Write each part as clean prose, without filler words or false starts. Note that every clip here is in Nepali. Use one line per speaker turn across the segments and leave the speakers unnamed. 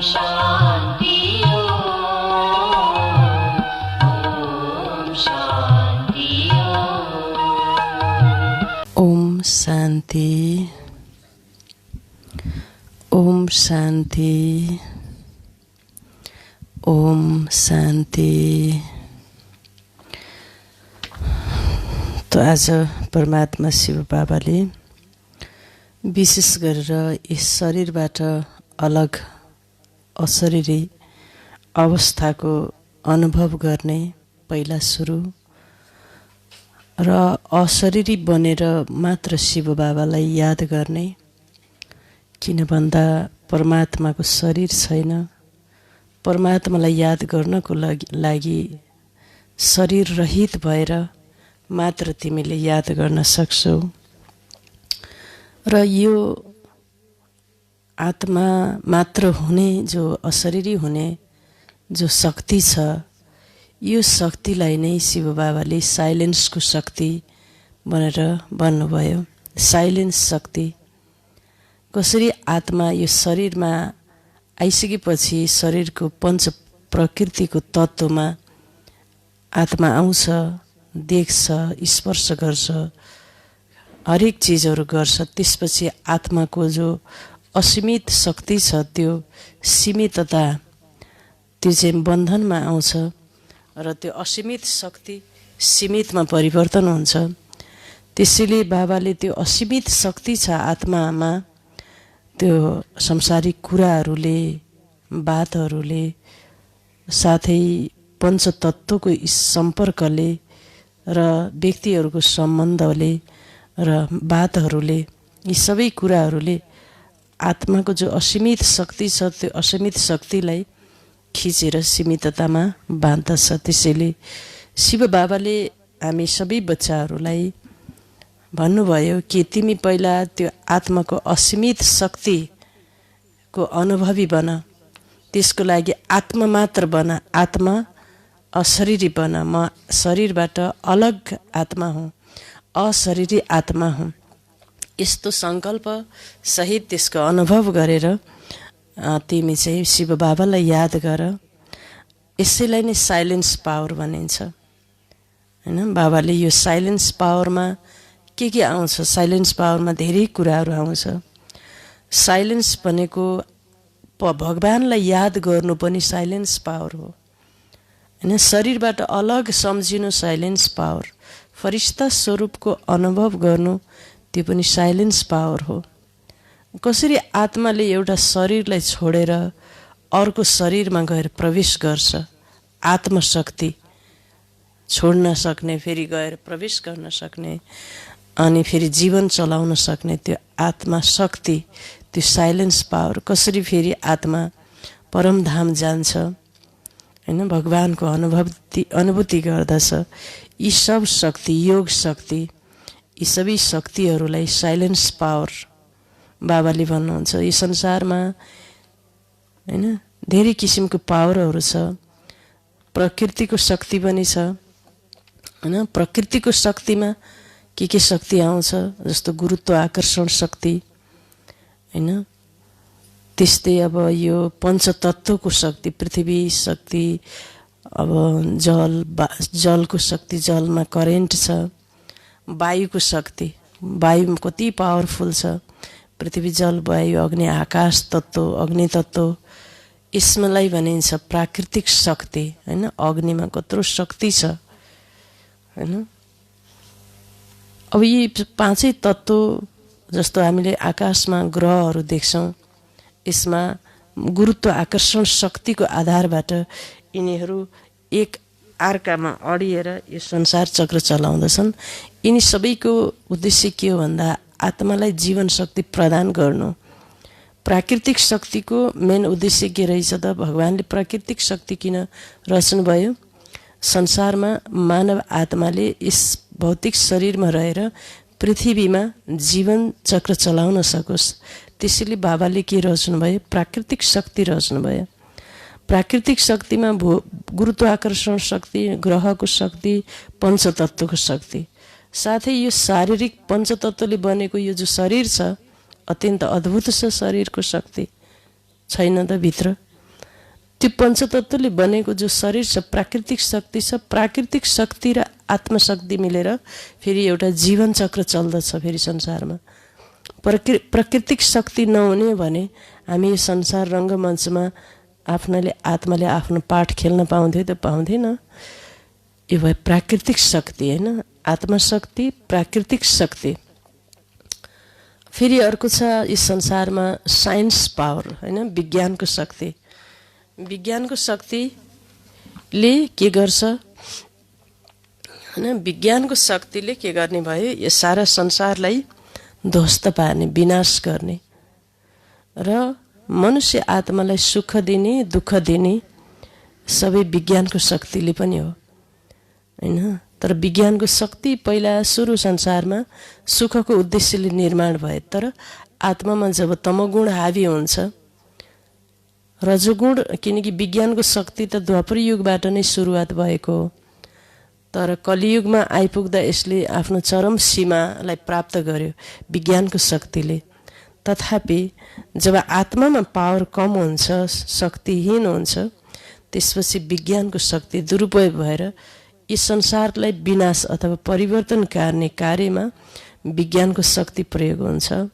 शान्ति
ओम शांति। ओम शांति। ओम शांति। तो आज परमात्मा शिव बाबाले विशेष गरेर यस शरीरबाट अलग अशरीरी अवस्थाको अनुभव गर्ने पहिला सुरु र अशरीरी बनेर मात्र शिव बाबालाई याद गर्ने, किन भन्दा परमात्माको शरीर छैन। परमात्मालाई याद गर्नको लागि शरीर रहित भएर मात्र तिमीले याद गर्न सक्छौ। र यो आत्मा मात्र हुने, जो अशरीरी हुने जो शक्ति छ, यो शक्तिलाई नै शिव बाबाले साइलेन्सको शक्ति भनेर भन्नुभयो। साइलेन्स शक्ति। कसरी आत्मा यो शरीरमा आइसकेपछि शरीरको पञ्च प्रकृतिको तत्त्वमा आत्मा आउँछ, देख्छ, स्पर्श गर्छ, हरेक चिजहरू गर्छ। त्यसपछि आत्माको जो असीमित शक्ति छ, त्यो सीमितता, त्यो चाहिँ बन्धनमा आउँछ र त्यो असीमित शक्ति सीमितमा परिवर्तन हुन्छ। त्यसैले बाबाले त्यो असीमित शक्ति छ आत्मामा, त्यो संसारिक कुराहरूले, बातहरूले, साथै पञ्चतत्त्वको सम्पर्कले र व्यक्तिहरूको सम्बन्धले र बातहरूले, यी सबै कुराहरूले आत्माको जो असीमित शक्ति छ, त्यो असीमित शक्तिलाई खिचेर सीमिततामा बाँध्दछ। त्यसैले शिव बाबाले हामी सबै बच्चाहरूलाई भन्नुभयो कि तिमी पहिला त्यो आत्माको असीमित शक्तिको अनुभवी बन। त्यसको लागि आत्मा मात्र बन, आत्मा अशरीरी बन। म शरीरबाट अलग आत्मा हुँ, अशरीरी आत्मा हुँ। यस्तो सङ्कल्प सहित त्यसको अनुभव गरेर तिमी चाहिँ शिव बाबालाई याद गर। यसैलाई नै साइलेन्स पावर भनिन्छ, हैन। बाबाले यो साइलेन्स पावरमा के आउँछ? साइलेन्स पावरमा धेरै कुराहरू आउँछ। साइलेन्स भनेको भगवानलाई याद गर्नु पनि साइलेन्स पावर हो, हैन। शरीरबाट अलग सम्झिनु साइलेन्स पावर। फरिस्ता स्वरूपको अनुभव गर्नु त्यो पनि साइलेन्स पावर हो। कसरी आत्माले एउटा शरीरलाई छोडेर अर्को शरीरमा गएर प्रवेश गर्छ? आत्मशक्ति छोड्न सक्ने, फेरि गएर प्रवेश गर्न सक्ने, अनि फेरि जीवन चलाउन सक्ने त्यो आत्मा शक्ति, त्यो साइलेन्स पावर। कसरी फेरि आत्मा परमधाम जान्छ, हैन, भगवानको अनुभूति गर्दछ। यी सब शक्ति, योग शक्ति, यी सबै शक्तिहरूलाई साइलेन्स पावर बाबाले भन्नुहुन्छ। यो संसारमा, हैन, धेरै किसिमको पावरहरू छ। प्रकृतिको शक्ति पनि छ, हैन। प्रकृतिको शक्तिमा के शक्ति आउँछ? जस्तो गुरुत्व आकर्षण शक्ति, हैन। त्यस्तै अब यो पञ्चतत्त्वको शक्ति, पृथ्वी शक्ति, अब जलको शक्ति, जलमा करेन्ट छ। वायुको शक्ति, वायु कति पावरफुल छ। पृथ्वी, जल, वायु, अग्नि, आकाश तत्त्व, अग्नि तत्त्व, यसलाई भनिन्छ प्राकृतिक शक्ति, हैन। अग्निमा कत्रो शक्ति छ, हैन। अब यी पाँचै तत्त्व जस्तो हामीले आकाशमा ग्रहहरू देख्छौँ, यसमा गुरुत्व आकर्षण शक्तिको आधारबाट यिनीहरू एक अर्कामा अडिएर यो संसार चक्र चलाउँदछन्। यिनी सबैको उद्देश्य के हो भन्दा आत्मालाई जीवन शक्ति प्रदान गर्नु। प्राकृतिक शक्तिको मेन उद्देश्य के रहेछ त? भगवानले प्राकृतिक शक्ति किन रच्नुभयो? संसारमा मानव आत्माले यस भौतिक शरीरमा रहेर पृथ्वीमा जीवन चक्र चलाउन सकोस्। त्यसैले बाबाले के रच्नुभयो? प्राकृतिक शक्ति रच्नुभयो। प्राकृतिक शक्तिमा गुरुत्वाकर्षण शक्ति, ग्रहको शक्ति, पञ्चतत्त्वको शक्ति, साथै यो शारीरिक पञ्चतत्त्वले बनेको यो जो शरीर छ अत्यन्त अद्भुत छ। शरीरको शक्ति छैन त भित्र, त्यो पञ्चतत्त्वले बनेको जो शरीर छ प्राकृतिक शक्ति छ। प्राकृतिक शक्ति र आत्मशक्ति मिलेर फेरि एउटा जीवन चक्र चल्दछ फेरि संसारमा। प्राकृतिक शक्ति नहुने भने हामी यो संसार रङ्गमञ्चमा आत्माले आफ्नो पाठ खेल्न पाउँथ्यो त पाउँदैन। यो भयो प्राकृतिक शक्ति होइन, आत्मशक्ति प्राकृतिक शक्ति। फेरि अर्को छ यस संसारमा साइन्स पावर होइन, विज्ञानको शक्ति। विज्ञानको शक्तिले के गर्छ होइन, विज्ञानको शक्तिले के गर्ने भयो, यो सारा संसारलाई ध्वस्त पार्ने, विनाश गर्ने र मनुष्य आत्मालाई सुख दिने दुःख दिने सबै विज्ञानको शक्तिले पनि हो होइन। तर विज्ञानको शक्ति पहिला सुरु संसारमा सुखको उद्देश्यले निर्माण भए, तर आत्मामा जब तमोगुण हावी हुन्छ, रजोगुण, किनकि विज्ञानको शक्ति त द्वापर युगबाट नै सुरुवात भएको हो, तर कलियुगमा आइपुग्दा यसले आफ्नो चरम सीमालाई प्राप्त गर्यो विज्ञानको शक्तिले। तथापि जब आत्मामा पावर कम हुन्छ, शक्तिहीन हुन्छ, त्यसपछि विज्ञानको शक्ति दुरुपयोग भएर यस संसारलाई विनाश अथवा परिवर्तन गर्ने कार्यमा विज्ञानको शक्ति प्रयोग हुन्छ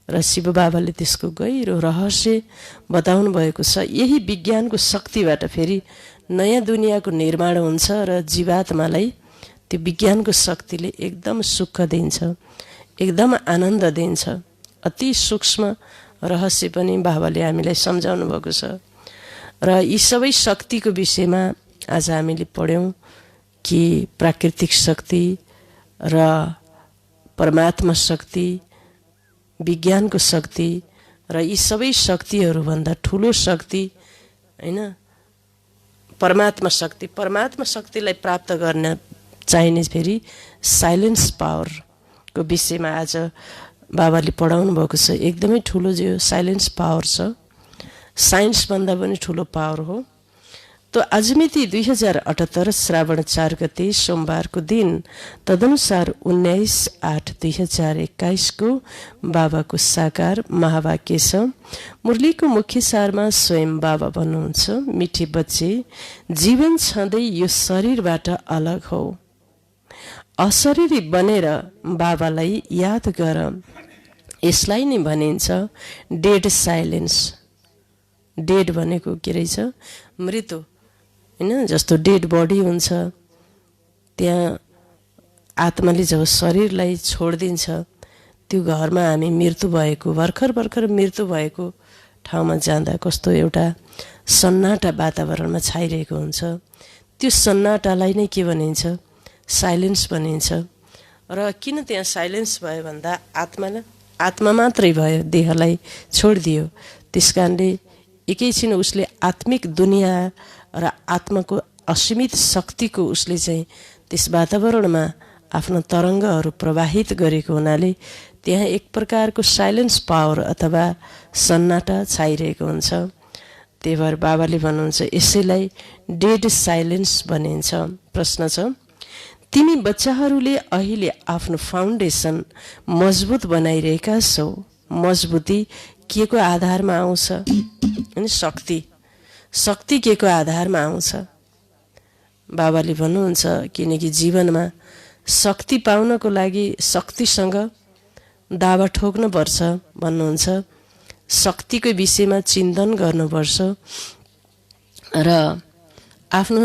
र शिव बाबाले त्यसको गहिरो रहस्य बताउनु भएको छ। यही विज्ञानको शक्तिबाट फेरि नयाँ दुनियाँको निर्माण हुन्छ र जीवात्मालाई त्यो विज्ञानको शक्तिले एकदम सुख दिन्छ, एकदम आनन्द दिन्छ। अति सूक्ष्म रहस्य पनि बाबाले हामीलाई सम्झाउनु भएको छ र यी सबै शक्तिको विषयमा आज हामीले पढ्यौँ कि प्राकृतिक शक्ति र परमात्मा शक्ति, विज्ञानको शक्ति र यी सबै शक्तिहरूभन्दा ठुलो शक्ति होइन परमात्मा शक्ति। परमात्मा शक्तिलाई प्राप्त गर्न चाहिने फेरि साइलेन्स पावरको विषयमा आज बाबाले पढाउनु भएको छ। एकदमै ठुलो जो साइलेन्स पावर छ, साइन्सभन्दा पनि ठुलो पावर हो। तो आज मिति 2078 श्रावण 4 गते सोमबारको दिन तदनुसार 19/8/2021 को बाबाको साकार महावाक्य छ। मुरलीको मुख्य सारमा स्वयं बाबा भन्नुहुन्छ, मिठी बच्चे, जीवन छँदै यो शरीरबाट अलग हो, अशरीरी बनेर बाबालाई याद गर। यसलाई नै भनिन्छ डेड साइलेन्स। डेड भनेको के रहेछ, मृत्यु होइन। जस्तो डेड बडी हुन्छ, त्यहाँ आत्माले जब शरीरलाई छोडिदिन्छ, त्यो घरमा हामी मृत्यु भएको, भर्खर मृत्यु भएको ठाउँमा जाँदा कस्तो एउटा सन्नाटा वातावरणमा छाइरहेको हुन्छ। त्यो सन्नाटालाई नै के भनिन्छ, साइलेन्स भनिन्छ। र किन त्यहाँ साइलेन्स भयो भन्दा आत्मा मात्रै भयो, देहलाई छोडिदियो। त्यस कारणले एकैछिन उसले आत्मिक दुनियाँ र आत्माको असीमित शक्तिको उसले चाहिँ त्यस वातावरणमा आफ्नो तरङ्गहरू प्रवाहित गरेको हुनाले त्यहाँ एक प्रकारको साइलेन्स पावर अथवा सन्नाटा छाइरहेको हुन्छ। त्यही भएर बाबाले भन्नुहुन्छ यसैलाई डेड साइलेन्स भनिन्छ। प्रश्न छ, तिमी बच्चाहरूले अहिले आफ्नो फाउन्डेसन मजबुत बनाइरहेका छौ, मजबुती के को आधारमा आउँछ अनि शक्ति के को आधारमा आउँछ? बाबाले भन्नुहुन्छ किनकि जीवनमा शक्ति पाउनको लागि शक्तिसँग दावा ठोक्नुपर्छ भन्नुहुन्छ। शक्तिको विषयमा चिन्तन गर्नुपर्छ र आफ्नो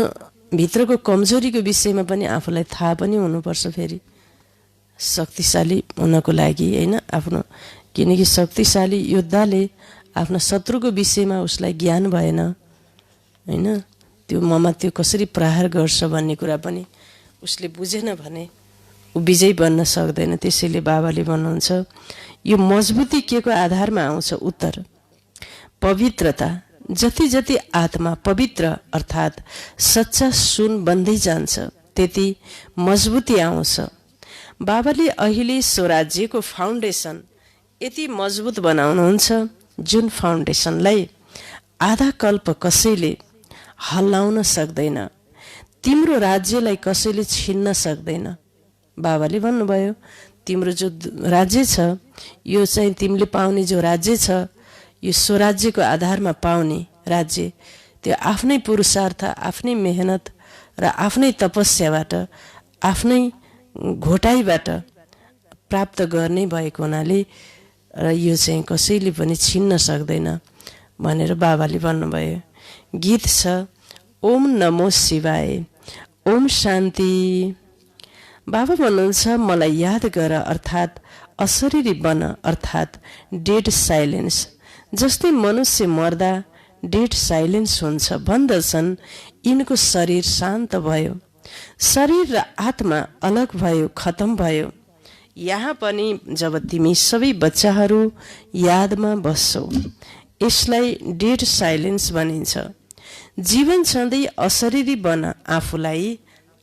भित्रको कमजोरीको विषयमा पनि आफूलाई थाहा पनि हुनुपर्छ। फेरि शक्तिशाली हुनको लागि होइन आफ्नो, किनकि शक्तिशाली योद्धाले आफ्नो शत्रुको विषयमा उसलाई ज्ञान भएन होइन, त्यो ममा त्यो कसरी प्रहार गर्छ भन्ने कुरा पनि उसले बुझेन भने ऊ विजयी बन्न सक्दैन। त्यसैले बाबाले भन्नुहुन्छ यो मजबुती के को आधारमा आउँछ? उत्तर, पवित्रता। जति जति आत्मा पवित्र अर्थात् सच्चा सुन बन्दै जान्छ त्यति मजबुती आउँछ। बाबाले अहिले स्वराज्यको फाउन्डेसन यति मजबुत बनाउनुहुन्छ जुन फाउन्डेसनलाई आधा कल्प कसैले हल्लाउन सक्दैन, तिम्रो राज्यलाई कसैले छिन्न सक्दैन। बाबाले भन्नुभयो तिम्रो जो राज्य छ यो चाहिँ तिमीले पाउने जो राज्य छ यो स्वराज्यको आधारमा पाउने राज्य, त्यो आफ्नै पुरुषार्थ, आफ्नै मेहनत र आफ्नै तपस्याबाट, आफ्नै घोटाइबाट प्राप्त गर्ने भएको हुनाले र यो चाहिँ कसैले पनि छिन्न सक्दैन भनेर बाबाले भन्नुभयो। गीत छ ओम नमो शिवाय, ओम शान्ति। बाबा भन्नुहुन्छ मलाई याद गर अर्थात् अशरीरी बन अर्थात् डेड साइलेन्स। जस्तै मनुष्य मर्दा डेड साइलेन्स हुन्छ भन्दछन्, यिनको शरीर शान्त भयो, शरीर र आत्मा अलग भयो, खतम भयो। यहाँ पनि जब तिमी सबै बच्चाहरू यादमा बस्छौ, यसलाई डेड साइलेन्स भनिन्छ। जीवन छँदै अशरीरी बन, आफूलाई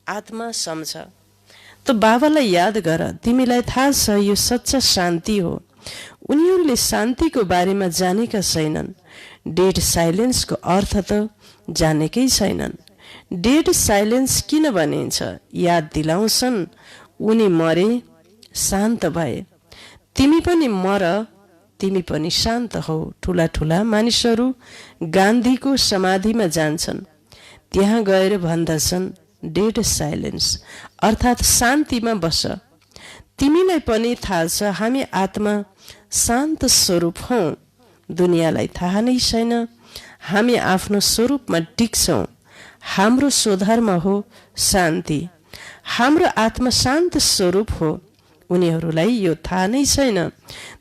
आत्मा सम्झ। त बाबालाई याद गर, तिमीलाई थाहा छ यो सच्चा शान्ति हो। उनीहरूले शान्तिको बारेमा जानेका छैनन्। डेड साइलेन्सको अर्थ त जानेकै छैनन्। डेड साइलेन्स किन भनिन्छ? याद दिलाउँछन् उनी मरे, शान्त भए। तिमी पनि मर, तिमी पनि शान्त हौ। ठुला ठुला मानिसहरू गान्धीको समाधिमा जान्छन्, त्यहाँ गएर भन्दछन् डेड साइलेन्स अर्थात् शान्तिमा बस। तिमीलाई पनि थाहा छ हामी आत्मा शान्त स्वरूप हौ। दुनियाँलाई थाहा नै छैन हामी आफ्नो स्वरूपमा टिक्छौँ। हाम्रो स्वधर्म हो शान्ति। हाम्रो आत्मा शान्त स्वरूप हो। उनीहरूलाई यो थाहा नै छैन,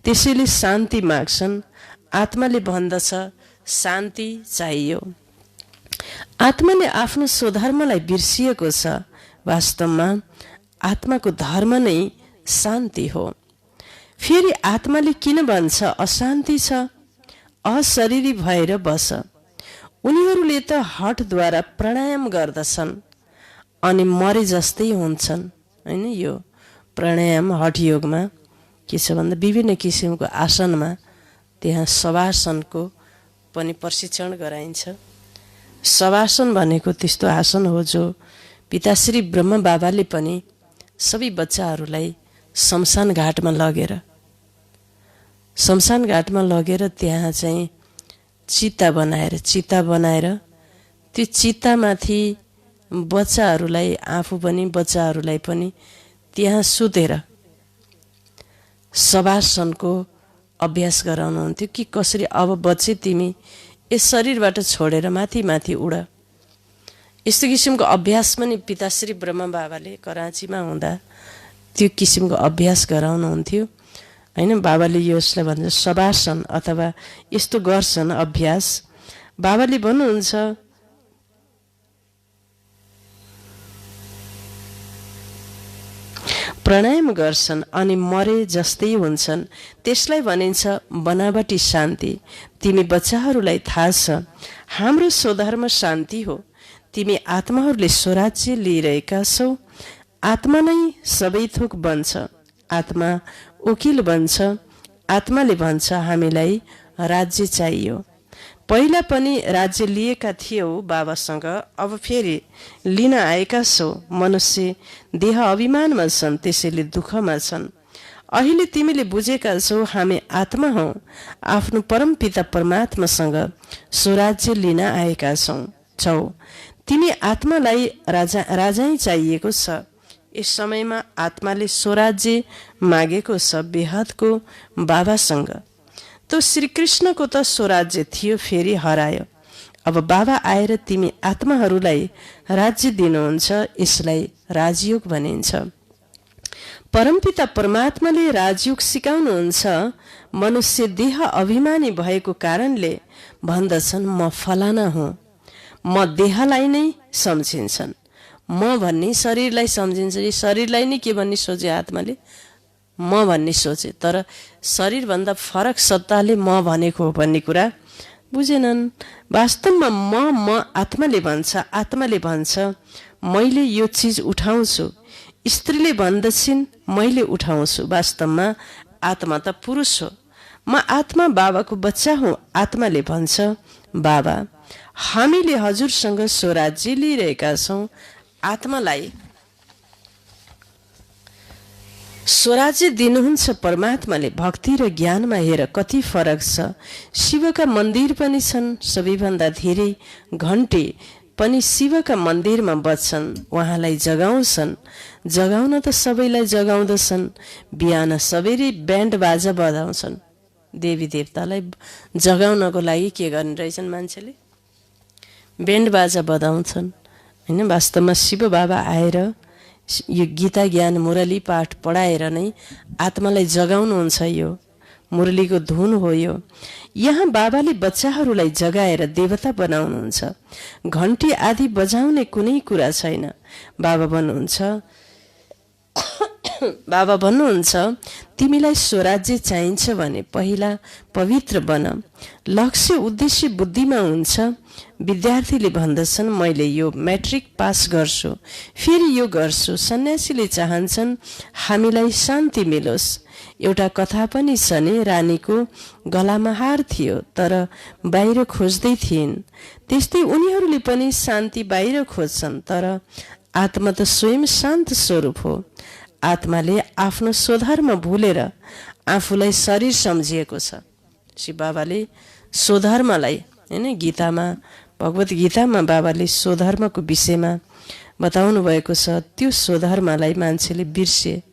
त्यसैले शान्ति माग्छन्। आत्माले भन्दछ शान्ति चाहियो। आत्माले आफ्नो स्वधर्मलाई बिर्सिएको छ। वास्तवमा आत्माको धर्म नै शान्ति हो। फेरि आत्माले किन भन्छ अशान्ति छ? अशरीरी भएर बस। उनीहरूले त हठद्वारा प्राणायाम गर्दछन् अनि मरे जस्तै हुन्छन् हैन। यो प्राणायाम हठयोगमा के छ भन्दा विभिन्न किसिमको आसनमा त्यहाँ शवासनको पनि प्रशिक्षण गराइन्छ। शवासन भनेको त्यस्तो आसन हो जो पिताश्री ब्रह्म बाबाले पनि सबै बच्चाहरूलाई शमशान घाटमा लगेर त्यहाँ चाहिँ चिता बनाएर त्यो चितामाथि बच्चाहरूलाई, आफू पनि बच्चाहरूलाई पनि त्यहाँ सुतेर शवासनको अभ्यास गराउनुहुन्थ्यो कि कसरी अब बच्चे तिमी यस शरीरबाट छोडेर माथि माथि उड। यस्तो किसिमको अभ्यास पनि पिताश्री ब्रह्म बाबाले कराँचीमा हुँदा त्यो किसिमको अभ्यास गराउनुहुन्थ्यो हैन। बाबाले यसलाई भन्छ शवासन अथवा यस्तो गर्छन् अभ्यास। बाबाले भन्नुहुन्छ प्राणायाम गर्छन् अनि मरे जस्तै हुन्छन्, त्यसलाई भनिन्छ बनावटी शान्ति। तिमी बच्चाहरूलाई थाहा छ हाम्रो स्वधर्म शान्ति हो। तिमी आत्माहरूले स्वराज्य लिइरहेका छौ। आत्मा नै सबै थोक बन्छ, आत्मा वकिल बन्छ। आत्माले भन्छ हामीलाई राज्य चाहियो। पहिला पनि राज्य लिएका थियौ बाबासँग, अब फेरि लिन आएका छौ। मनुष्य देह अभिमानमा छन्, त्यसैले दुःखमा छन्। अहिले तिमीले बुझेका छौ हामी आत्मा हौ, आफ्नो परमपिता परमात्मासँग स्वराज्य लिन आएका छौ। तिमी आत्मालाई राजै चाहिएको छ। यस समयमा आत्माले स्वराज्य मागेको छ बेहदको बाबासँग। तो श्रीकृष्णको त स्वराज्य थियो, फेरि हरायो। अब बाबा आएर तिमी आत्माहरूलाई राज्य दिनुहुन्छ, यसलाई राजयोग भनिन्छ। परमपिता परमात्माले राजयोग सिकाउनुहुन्छ। मनुष्य देह अभिमानी भएको कारणले भन्दछन् म फलाना हुँ। म देहलाई नै सम्झिन्छन्। म भन्ने शरीरलाई सम्झिन्छ। शरीरलाई नै के भन्ने सोचे आत्माले? म भन्ने सोचे। तर शरीरभन्दा फरक सत्ताले म भनेको हो भन्ने कुरा बुझेनन्। वास्तवमा म आत्माले भन्छ मैले यो चिज उठाउँछु। स्त्रीले भन्दछिन् मैले उठाउँछु। वास्तवमा आत्मा त पुरुष हो। म आत्मा बाबाको बच्चा हुँ। आत्माले भन्छ बाबा हामीले हजुरसँग स्वराज्य लिइरहेका छौँ। आत्मालाई स्वराज्य दिनुहुन्छ परमात्माले, भक्ति र ज्ञानमा हेर कति फरक छ। शिवका मन्दिर पनि छन्, सबैभन्दा धेरै घन्टे पनि शिवका मन्दिरमा बज्छन्, उहाँलाई जगाउँछन्। जगाउन त सबैलाई जगाउँदछन्, बिहान सबेरै ब्यान्ड बाजा बजाउँछन्। देवी देवतालाई जगाउनको लागि के गर्ने रहेछन् मान्छेले? ब्यान्ड बाजा बजाउँछन् होइन। वास्तवमा शिव बाबा आएर यो गीता ज्ञान मुरली पाठ पढाएर नै आत्मालाई जगाउनुहुन्छ। यो मुरलीको धुन हो। यो यहाँ बाबाले बच्चाहरूलाई जगाएर देवता बनाउनुहुन्छ। घन्टी आदि बजाउने कुनै कुरा छैन। बाबा भन्नुहुन्छ तिमीलाई स्वराज्य चाहिन्छ भने पहिला पवित्र बन। लक्ष्य उद्देश्य बुद्धिमा हुन्छ। विद्यार्थीले भन्दछन् मैले यो म्याट्रिक पास गर्छु, फेरि यो गर्छु। सन्यासीले चाहन्छन् हामीलाई शान्ति मिलोस्। एउटा कथा पनि छ नि, रानीको गलामा हार थियो तर बाहिर खोज्दै थिइन्। त्यस्तै उनीहरूले पनि शान्ति बाहिर खोज्छन्, तर आत्मा त स्वयं शान्त स्वरूप हो। आत्माले आफ्नो स्वधर्म भुलेर आफूलाई शरीर सम्झिएको छ। शिव बाबाले स्वधर्मलाई होइन, गीतामा भगवत गीतामा बाबाले स्वधर्मको विषयमा बताउनु भएको छ। त्यो स्वधर्मलाई मान्छेले बिर्से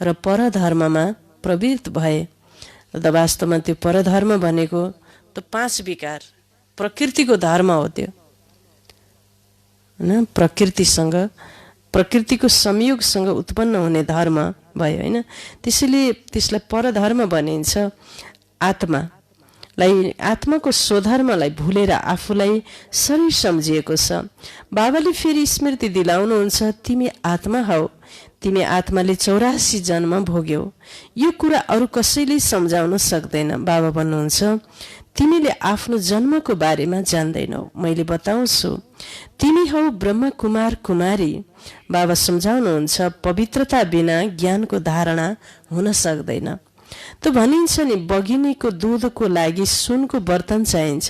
र परधर्ममा प्रवृत्त भए। र वास्तवमा त्यो परधर्म भनेको त 5 विकार प्रकृतिको धर्म हो। त्यो होइन, प्रकृतिसँग प्रकृतिको संयोगसँग उत्पन्न हुने धर्म भयो होइन। त्यसैले त्यसलाई परधर्म भनिन्छ। आत्माको स्वधर्मलाई भुलेर आफूलाई शरीर सम्झिएको छ। बाबाले फेरि स्मृति दिलाउनुहुन्छ तिमी आत्मा हौ, तिमी आत्माले 84 जन्म भोग्यौ। यो कुरा अरू कसैले सम्झाउन सक्दैन। बाबा भन्नुहुन्छ तिमीले आफ्नो जन्मको बारेमा जान्दैनौ, मैले बताउँछु। तिमी हौ ब्रह्म कुमार कुमारी। बाबा सम्झाउनुहुन्छ पवित्रता बिना ज्ञानको धारणा हुन सक्दैन। त भनिन्छ नि बगिनीको दुधको लागि सुनको बर्तन चाहिन्छ,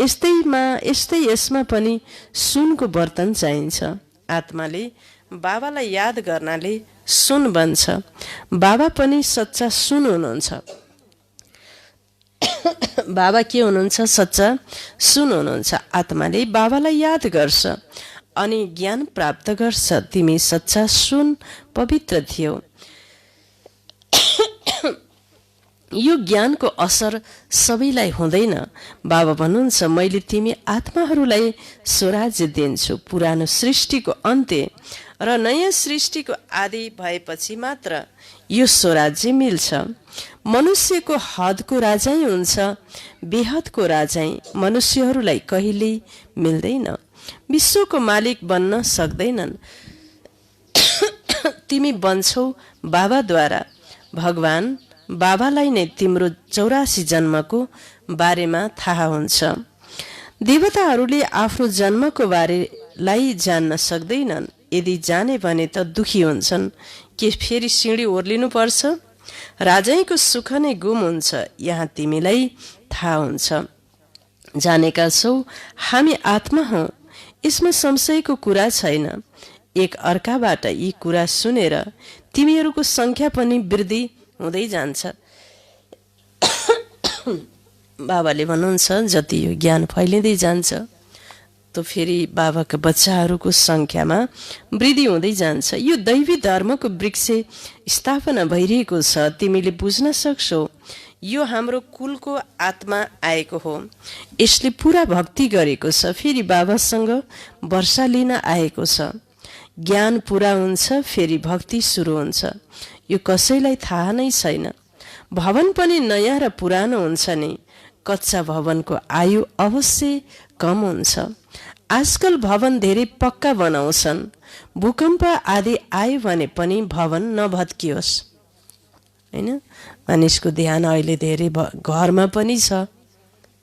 यस्तै यसमा पनि सुनको बर्तन चाहिन्छ। आत्माले बाबालाई याद गर्नाले सुन बन्छ। बाबा पनि सच्चा सुन हुनुहुन्छ। बाबा के हुनुहुन्छ? सच्चा सुन हुनुहुन्छ। आत्माले बाबालाई याद गर्छ अनि ज्ञान प्राप्त गर्छ। तिमी सच्चा सुन पवित्र थियौ। यो ज्ञानको असर सबैलाई हुँदैन। बाबा भन्नुहुन्छ मैले तिमी आत्माहरूलाई स्वराज्य दिन्छु। पुरानो सृष्टिको अन्त्य र नयाँ सृष्टिको आदि भएपछि मात्र यो स्वराज्य मिल्छ। मनुष्यको हदको राजै हुन्छ, बेहदको राजै मनुष्यहरूलाई कहिल्यै मिल्दैन। विश्वको मालिक बन्न सक्दैनन्। तिमी बन्छौ बाबाद्वारा। भगवान बाबालाई नै तिम्रो 84 जन्मको बारेमा थाहा हुन्छ। देवताहरूले आफ्नो जन्मको बारेलाई जान्न सक्दैनन्। यदि जाने भने त दुखी हुन्छन्। के फेरि सिँढी ओर्लिनु पर्छ? राजैको सुख नै गुम हुन्छ। यहाँ तिमीलाई थाहा हुन्छ। जानेका छौ हामी आत्मा हौ, यसमा संशयको कुरा छैन। एक अर्काबाट यी कुरा सुनेर तिमीहरूको संख्या पनि वृद्धि हुँदै जान्छ। बाबाले भन्नुहुन्छ जति यो ज्ञान फैलिँदै जान्छ त फेरि बाबाका बच्चाहरूको संख्यामा वृद्धि हुँदै जान्छ। यो दैवी धर्मको वृक्ष स्थापना भइरहेको छ। तिमीले बुझ्न सक्छौ यो हाम्रो कुलको आत्मा आएको हो। यसले पुरा भक्ति गरेको छ, फेरि बाबासँग वर्षा लिन आएको छ। ज्ञान पुरा हुन्छ, फेरि भक्ति सुरु हुन्छ। यो कसैलाई थाहा नै छैन। भवन पनि नयाँ र पुरानो हुन्छ नि। कच्चा भवनको आयु अवश्य कम हुन्छ। आजकल भवन धेरै पक्का बनाउँछन्। भूकम्प आदि आयो भने पनि भवन नभत्कियोस् हैन। मानिसको ध्यान अहिले धेरै घरमा पनि छ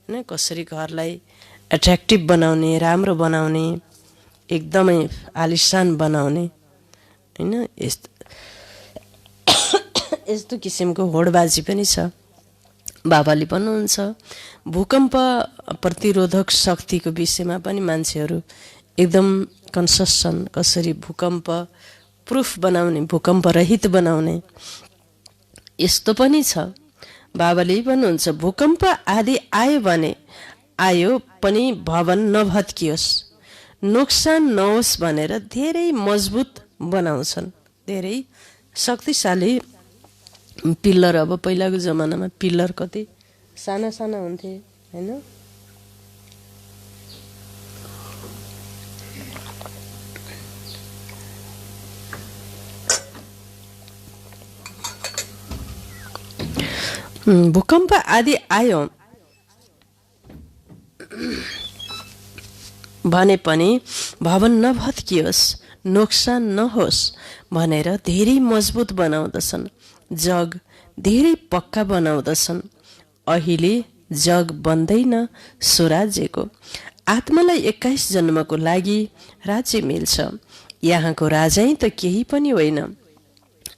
हैन, कसरी घरलाई एट्र्याक्टिभ बनाउने, राम्रो बनाउने, एकदमै आलिशान बनाउने हैन। यस्तो किसिमको होडबाजी पनि छ। बाबाले भन्नुहुन्छ भूकम्प प्रतिरोधक शक्तिको विषयमा पनि मान्छेहरू एकदम कन्सियस छन्। कसरी भूकम्प प्रुफ बनाउने, भूकम्प रहित बनाउने। यस्तो पनि छ, बाबाले भन्नुहुन्छ भूकम्प आदि आयो भने आयो पनि भवन नभत्कियोस्, नोक्सान नहोस् भनेर धेरै मजबुत बनाउँछन्। धेरै शक्तिशाली पिल्लर। अब पहिलाको जमानामा पिल्लर कति साना साना हुन्थे हैन। भूकम्प आदि आयो भने पनि भवन नभत्कियोस्, नोक्सान नहोस् भनेर धेरै मजबुत बनाउँदछन्। जग धेरै पक्का बनाउँदछन्। अहिले जग बन्दैन स्वराज्यको। आत्मालाई 21 जन्मको लागि राज्य मिल्छ। यहाँको राजै त केही पनि होइन।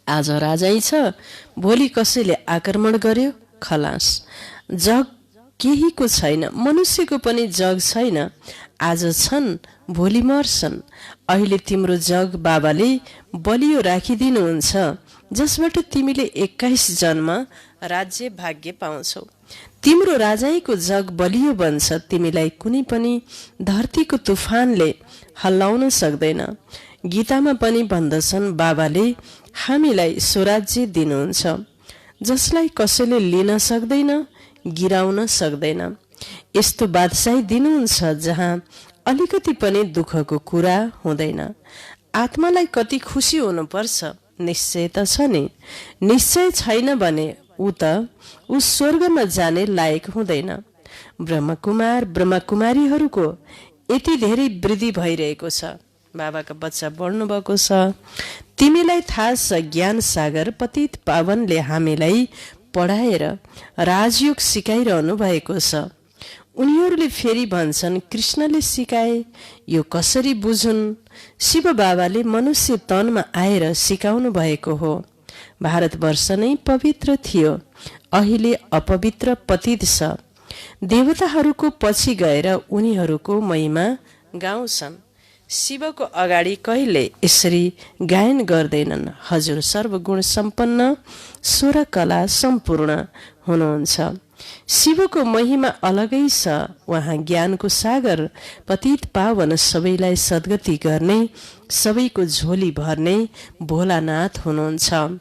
आज राजै छ, भोलि कसैले आक्रमण गर्यो, खलास। जग केहीको छैन, मनुष्यको पनि जग छैन। आज छन्, भोलि मर्छन्। अहिले तिम्रो जग बाबाले बलियो राखिदिनुहुन्छ, जसबाट तिमीले 21 जन्म राज्य भाग्य पाउँछौ। तिम्रो राजाईको जग बलियो बन्छ। तिमीलाई कुनै पनि धरतीको तुफानले हल्लाउन सक्दैन। गीतामा पनि भन्दछन् बाबाले हामीलाई स्वराज्य दिनुहुन्छ, जसलाई कसैले लिन सक्दैन, गिराउन सक्दैन। यस्तो बादशाही दिनुहुन्छ जहाँ अलिकति पनि दुःखको कुरा हुँदैन। आत्मालाई कति खुसी हुनुपर्छ, निश्चय त छ नि। निश्चय छैन भने ऊ स्वर्गमा जाने लायक हुँदैन। ब्रह्मकुमार ब्रह्मकुमारीहरूको यति धेरै वृद्धि भइरहेको छ। बाबाका बच्चा बढ्नु भएको छ। तिमीलाई थाहा छ, ज्ञान सागर पतित पावनले हामीलाई पढाएर राजयोग सिकाइरहनु भएको छ। उनीहरूले फेरि भन्छन् कृष्णले सिकाए, यो कसरी बुझुन्। शिव बाबाले मनुष्य तनमा आएर सिकाउनु भएको हो। भारतवर्ष नै पवित्र थियो, अहिले अपवित्र पतित छ। देवताहरूको पछि गएर उनीहरूको महिमा गाउँछन्। शिवको अगाडि कहिले यसरी गायन गर्दैनन्। हजुर सर्वगुण सम्पन्न, स्वर कला सम्पूर्ण हुनुहुन्छ। शिवको महिमा अलगै छ। उहाँ ज्ञानको सागर पतित पावन, सबैलाई सद्गति गर्ने, सबैको झोली भर्ने भोलानाथ हुनुहुन्छ।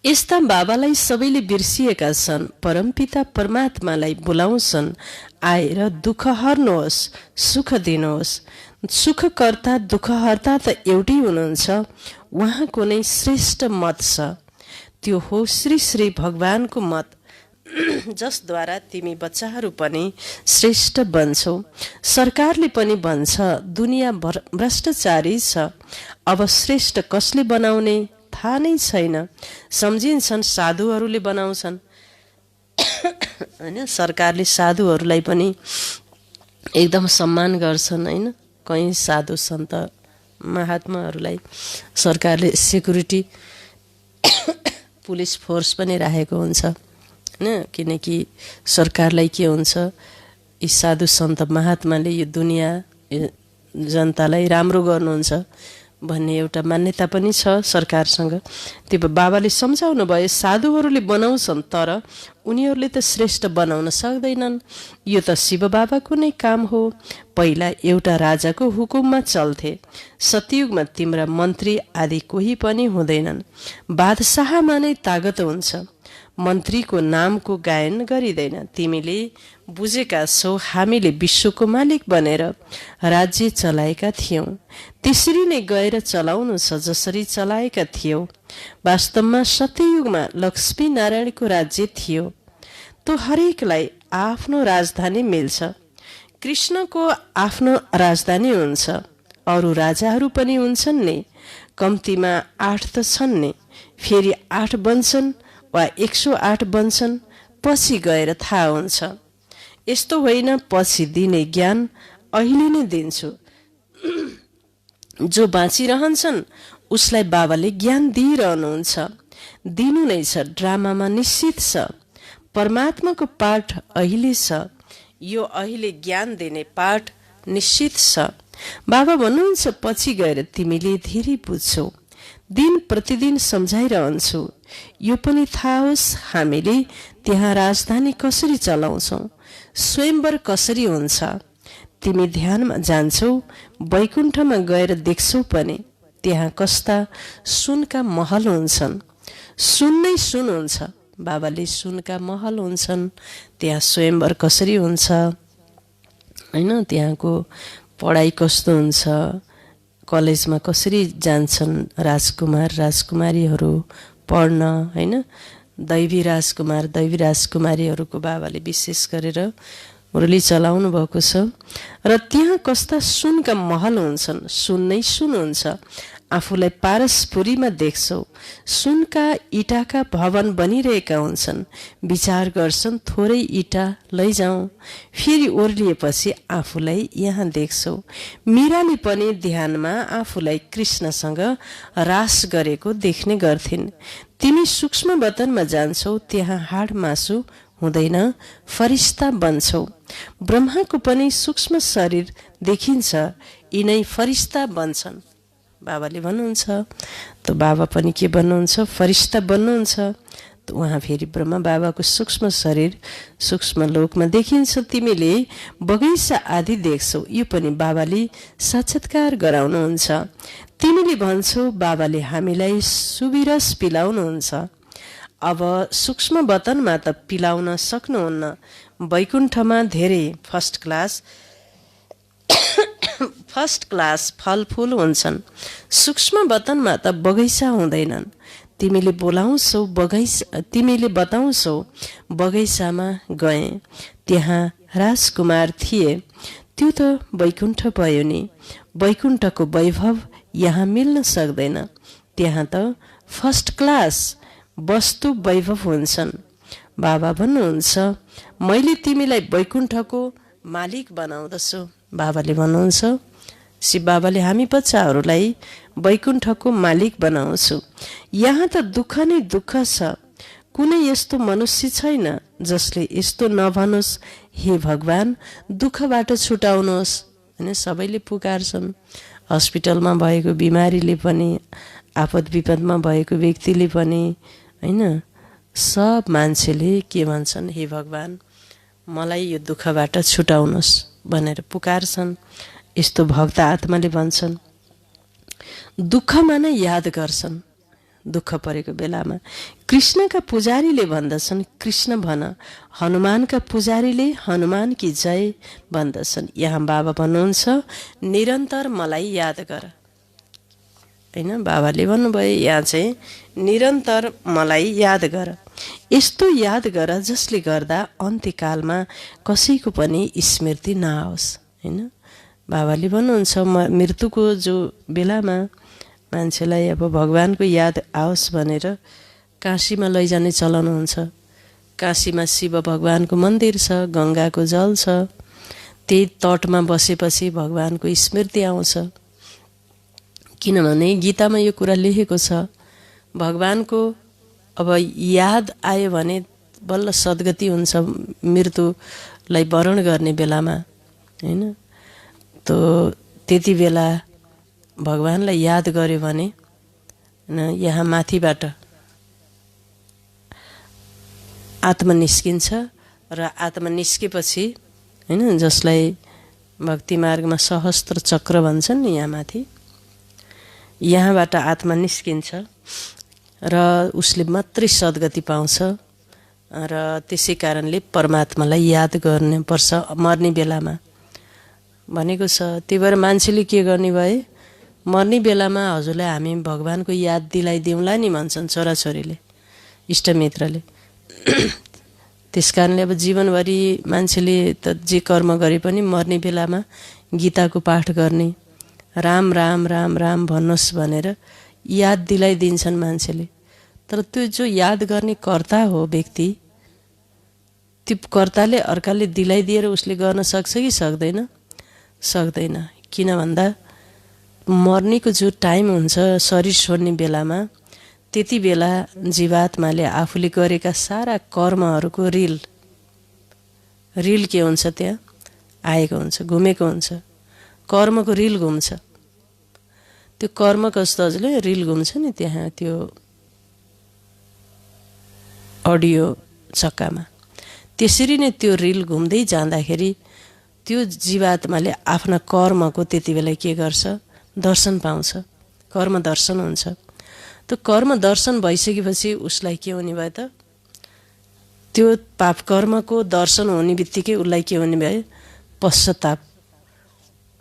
यस्ता बाबालाई सबैले बिर्सिएका छन्। परमपिता परमात्मालाई बोलाउँछन्, आएर दुःख हर्नुहोस्, सुख दिनुहोस्। सुखकर्ता दुःखहर्ता त एउटै हुनुहुन्छ। उहाँको नै श्रेष्ठ मत छ, त्यो हो श्री श्री भगवानको मत, जसद्वारा तिमी बच्चाहरू पनि श्रेष्ठ बन्छौ। सरकारले पनि भन्छ दुनियाँ भ्रष्टाचारी छ, अब श्रेष्ठ कसले बनाउने थाहा नै छैन। सम्झिन्छन् साधुहरूले बनाउँछन् होइन। सरकारले साधुहरूलाई पनि एकदम सम्मान गर्छन् होइन। कहीँ साधु सन्त महात्माहरूलाई सरकारले सेक्युरिटी पुलिस फोर्स पनि राखेको हुन्छ होइन। किनकि सरकारलाई के हुन्छ, यी साधु सन्त महात्माले यो दुनियाँ जनतालाई राम्रो गर्नुहुन्छ भन्ने एउटा मान्यता पनि छ सरकारसँग। त्यो बाबाले सम्झाउनु भयो, साधुहरूले बनाउँछन् तर उनीहरूले त श्रेष्ठ बनाउन सक्दैनन्। यो त शिव बाबाको नै काम हो। पहिला एउटा राजाको हुकुममा चल्थे। सतयुगमा तिम्रा मन्त्री आदि कोही पनि हुँदैनन्। बादशाहमा नै तागत हुन्छ। मन्त्रीको नामको गायन गरिँदैन। तिमीले बुझेका छौ, हामीले विश्वको मालिक बनेर राज्य चलाएका थियौँ। त्यसरी नै गएर चलाउनु छ जसरी चलाएका थियौ। वास्तवमा सत्ययुगमा लक्ष्मी नारायणको राज्य थियो। तो हरेकलाई आफ्नो राजधानी मिल्छ। कृष्णको आफ्नो राजधानी हुन्छ। अरू राजाहरू पनि हुन्छन् नि, कम्तीमा 8 त छन् नि। फेरि 8 बन्छन् वा 108 बन्छन्, पछि गएर थाहा हुन्छ। यस्तो होइन पछि दिने ज्ञान अहिले नै दिन्छु। जो बाँचिरहन्छन् उसलाई बाबाले ज्ञान दिइरहनुहुन्छ। दिनु नै छ, ड्रामामा निश्चित छ। परमात्माको पाठ अहिले छ। यो अहिले ज्ञान दिने पाठ निश्चित छ। बाबा भन्नुहुन्छ पछि गएर तिमीले धेरै बुझ्छौ। दिन प्रतिदिन सम्झाइरहन्छु। यो पनि थाहा होस् हामीले त्यहाँ राजधानी कसरी चलाउँछौ, स्वयंवर कसरी हुन्छ। तिमी ध्यानमा जान्छौ, वैकुण्ठमा गएर देख्छौ पनि त्यहाँ कस्ता सुनका महल हुन्छन्। सुन नै सुन हुन्छ। बाबाले सुनका महल हुन्छन्, त्यहाँ स्वयंवर कसरी हुन्छ हैन, त्यहाँको पढाइ कस्तो हुन्छ, कलेजमा कसरी जान्छन् राजकुमार राजकुमारीहरू पढ्न हैन, दैवी राजकुमार दैवी राजकुमारीहरूको बाबाले विशेष गरेर मुरली चलाउनु भएको छ। र त्यहाँ कस्ता सुनका महल हुन्छन्। सुन नै सुन हुन्छ। आफूलाई पारसपुरीमा देख्छौ, सुनका इँटाका भवन बनिरहेका हुन्छन्। विचार गर्छन् थोरै इँटा लैजाउँ, फेरि ओर्लिएपछि आफूलाई यहाँ देख्छौ। मीराले पनि ध्यानमा आफूलाई कृष्णसँग रास गरेको देख्ने गर्थिन्। तिमी सूक्ष्म वतनमा जान्छौ, त्यहाँ हाड मासु हुँदैन, फरिस्ता बन्छौ। ब्रह्माको पनि सूक्ष्म शरीर देखिन्छ, यिनै फरिस्ता बन्छन्। बाबाले भन्नुहुन्छ त बाबा पनि के भन्नुहुन्छ, फरिस्ता बन्नुहुन्छ। त उहाँ फेरि ब्रह्मा बाबाको सूक्ष्म शरीर सूक्ष्म लोकमा देखिन्छ। तिमीले बगैँचा आदि देख्छौ, यो पनि बाबाले साक्षात्कार गराउनुहुन्छ। तिमीले भन्छौ बाबाले हामीलाई सुविरस पिलाउनुहुन्छ। अब सूक्ष्म वतनमा त पिलाउन सक्नुहुन्न, वैकुण्ठमा धेरै फर्स्ट क्लास फलफुल हुन्छन्। सूक्ष्म वतनमा त बगैँचा हुँदैनन्। तिमीले बताउँछौ बगैँचामा गए, त्यहाँ राजकुमार थिए, त्यो त वैकुण्ठ भयो नि। वैकुण्ठको वैभव यहाँ मिल्न सक्दैन, त्यहाँ त फर्स्ट क्लास वस्तु वैभव हुन्छन्। बाबा भन्नुहुन्छ मैले तिमीलाई वैकुण्ठको मालिक बनाउँदछु। बाबाले भन्नुहुन्छ, शिव बाबाले हामी बच्चाहरूलाई वैकुण्ठको मालिक बनाउँछु। यहाँ त दुःख नै दुःख छ, कुनै यस्तो मनुष्य छैन जसले यस्तो नभनोस्, हे भगवान दुःखबाट छुटाउनुहोस्। हैन, सबैले पुकार्छन्। हस्पिटलमा भएको बिमारीले पनि, आपद विपदमा भएको व्यक्तिले पनि, हैन, सब मान्छेले के भन्छन्, हे भगवान मलाई यो दुःखबाट छुटाउनुहोस् भनेर पुकार्छन्। यस्तो भक्त आत्माले भन्छन्। दुःखमा नै याद गर्छन्। दुःख परेको बेलामा कृष्णका पुजारीले भन्दछन् कृष्ण भन, हनुमानका पुजारीले हनुमान की जय भन्दछन्। यहाँ बाबा भन्नुहुन्छ निरन्तर मलाई याद गर। हैन, बाबाले भन्नुभयो यहाँ चाहिँ निरन्तर मलाई याद गर। यस्तो याद गर जसले गर्दा अन्त्यकालमा कसैको पनि स्मृति नआओस्। हैन, बाबाले भन्नुहुन्छ मृत्युको जो बेलामा मान्छेलाई अब भगवानको याद आओस् भनेर काशीमा लैजाने चलन हुन्छ। काशीमा शिव भगवानको मन्दिर छ, गङ्गाको जल छ, त्यही तटमा बसेपछि भगवानको स्मृति आउँछ। किनभने गीतामा यो कुरा लेखेको छ, भगवानको अब याद आयो भने बल्ल सद्गति हुन्छ मृत्युलाई वरण गर्ने बेलामा। हैन, तो त्यति बेला भगवानलाई याद गर्यो भने यहाँ माथिबाट आत्मा निस्किन्छ र आत्मा निस्केपछि हैन, जसलाई भक्ति मार्गमा सहस्त्र चक्र भन्छन् नि, यहाँ माथि यहाँबाट आत्मा निस्किन्छ र उसले मात्रै सद्गति पाउँछ। र त्यसै कारणले परमात्मालाई याद गर्नुपर्छ मर्ने बेलामा भनेको छ। त्यही भएर मान्छेले के गर्ने भए, मर्ने बेलामा हजुरलाई हामी भगवानको याद दिलाइदिउँला नि भन्छन् छोराछोरीले, इष्टमित्रले। त्यस कारणले अब जीवनभरि मान्छेले त जे कर्म गरे पनि मर्ने बेलामा गीताको पाठ गर्ने, राम राम राम राम भन्नुहोस् भनेर याद दिलाइदिन्छन् मान्छेले। तर त्यो जो याद गर्ने कर्ता हो व्यक्ति, त्यो कर्ताले अर्काले दिलाइदिएर उसले गर्न सक्छ कि सक्दैन? सक्दैन। किन भन्दा मर्नेको जो टाइम हुन्छ शरीर छोड्ने बेलामा, त्यति बेला जीवात्माले आफूले गरेका सारा कर्महरूको रिल के हुन्छ, त्यहाँ आएको हुन्छ, घुमेको हुन्छ, कर्मको रिल घुम्छ। त्यो कर्म कस्तो हजुरले रिल घुम्छ नि त्यहाँ त्यो अडियो चक्कामा, त्यसरी नै त्यो रिल घुम्दै जाँदाखेरि त्यो जीवात्माले आफ्ना कर्मको त्यति बेला के गर्छ, दर्शन पाउँछ, कर्म दर्शन हुन्छ। त्यो कर्म दर्शन भइसकेपछि उसलाई के हुने भयो त, त्यो पाप कर्मको दर्शन हुने बित्तिकै उसलाई के हुने भयो, पश्चाताप।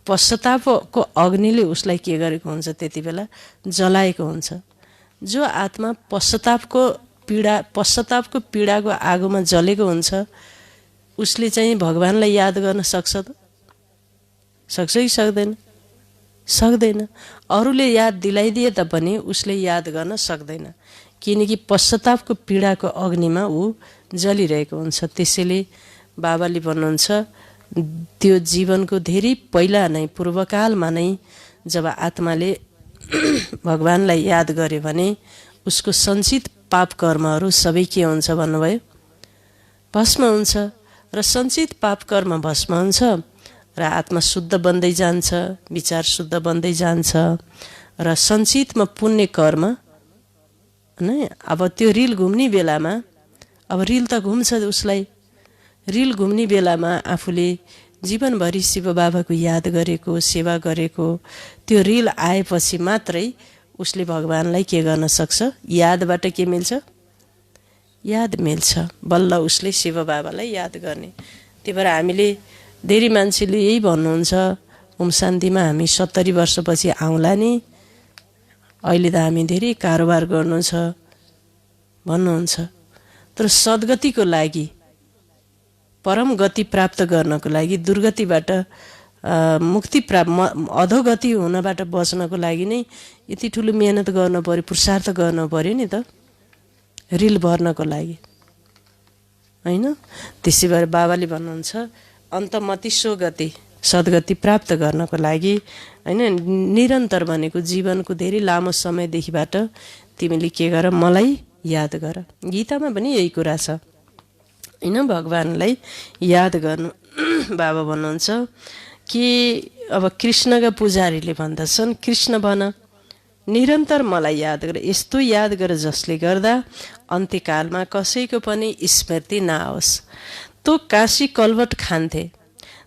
पश्चातापको अग्निले उसलाई के गरेको हुन्छ, त्यति बेला जलाएको हुन्छ। जो आत्मा पश्चातापको पीडाको आगोमा जलेको हुन्छ उसले चाहिँ भगवानलाई याद गर्न सक्छ त, सक्छ कि सक्दैन, सक्दैन। अरूले याद दिलाइदिए तापनि उसले याद गर्न सक्दैन, किनकि पश्चातापको पीडाको अग्निमा ऊ जलिरहेको हुन्छ। त्यसैले बाबाले भन्नुहुन्छ त्यो जीवनको धेरै पहिला नै, पूर्वकालमा नै जब आत्माले भगवानलाई याद गर्यो भने उसको सञ्चित पाप कर्महरू सबै के हुन्छ भन्नुभयो, भस्म हुन्छ। र सञ्चित पाप कर्म भस्म हुन्छ र आत्मा शुद्ध बन्दै जान्छ, विचार शुद्ध बन्दै जान्छ र सञ्चितमा पुण्य कर्म नै। अब त्यो रिल घुम्ने बेलामा, अब रिल त घुम्छ उसलाई, रिल घुम्ने बेलामा आफूले जीवनभरि शिव बाबाको याद गरेको, सेवा गरेको त्यो रिल आएपछि मात्रै उसले भगवानलाई के गर्न सक्छ, यादबाट के मिल्छ, याद मिल्छ, बल्ल उसले शिव बाबालाई याद गर्ने। त्यही भएर हामीले धेरै मान्छेले यही भन्नुहुन्छ, ओम शान्तिमा हामी 70 वर्षपछि आउँला नि, अहिले त हामी धेरै कारोबार गर्नु छ भन्नुहुन्छ। तर सद्गतिको लागि, परम गति प्राप्त गर्नको लागि, दुर्गतिबाट मुक्ति अधोगति हुनबाट बच्नको लागि नै यति ठुलो मेहनत गर्नु पर्यो, पुरुषार्थ गर्नु पर्यो नि त, रिल भर्नको लागि, होइन। त्यसै भएर बाबाले भन्नुहुन्छ अन्तमति सोगति, सद्गति प्राप्त गर्नको लागि, होइन, निरन्तर भनेको जीवनको धेरै लामो समयदेखिबाट तिमीले के गर, मलाई याद गर। गीतामा पनि यही कुरा छ, होइन, भगवानलाई याद गर्नु। बाबा भन्नुहुन्छ कि अब कृष्णका पुजारीले भन्दछन्, कृष्ण भन निरन्तर मलाई याद गर, यस्तो याद गर जसले गर्दा अन्त्यकालमा कसैको पनि स्मृति नआओस्। तो काशी कलवट खान्थे,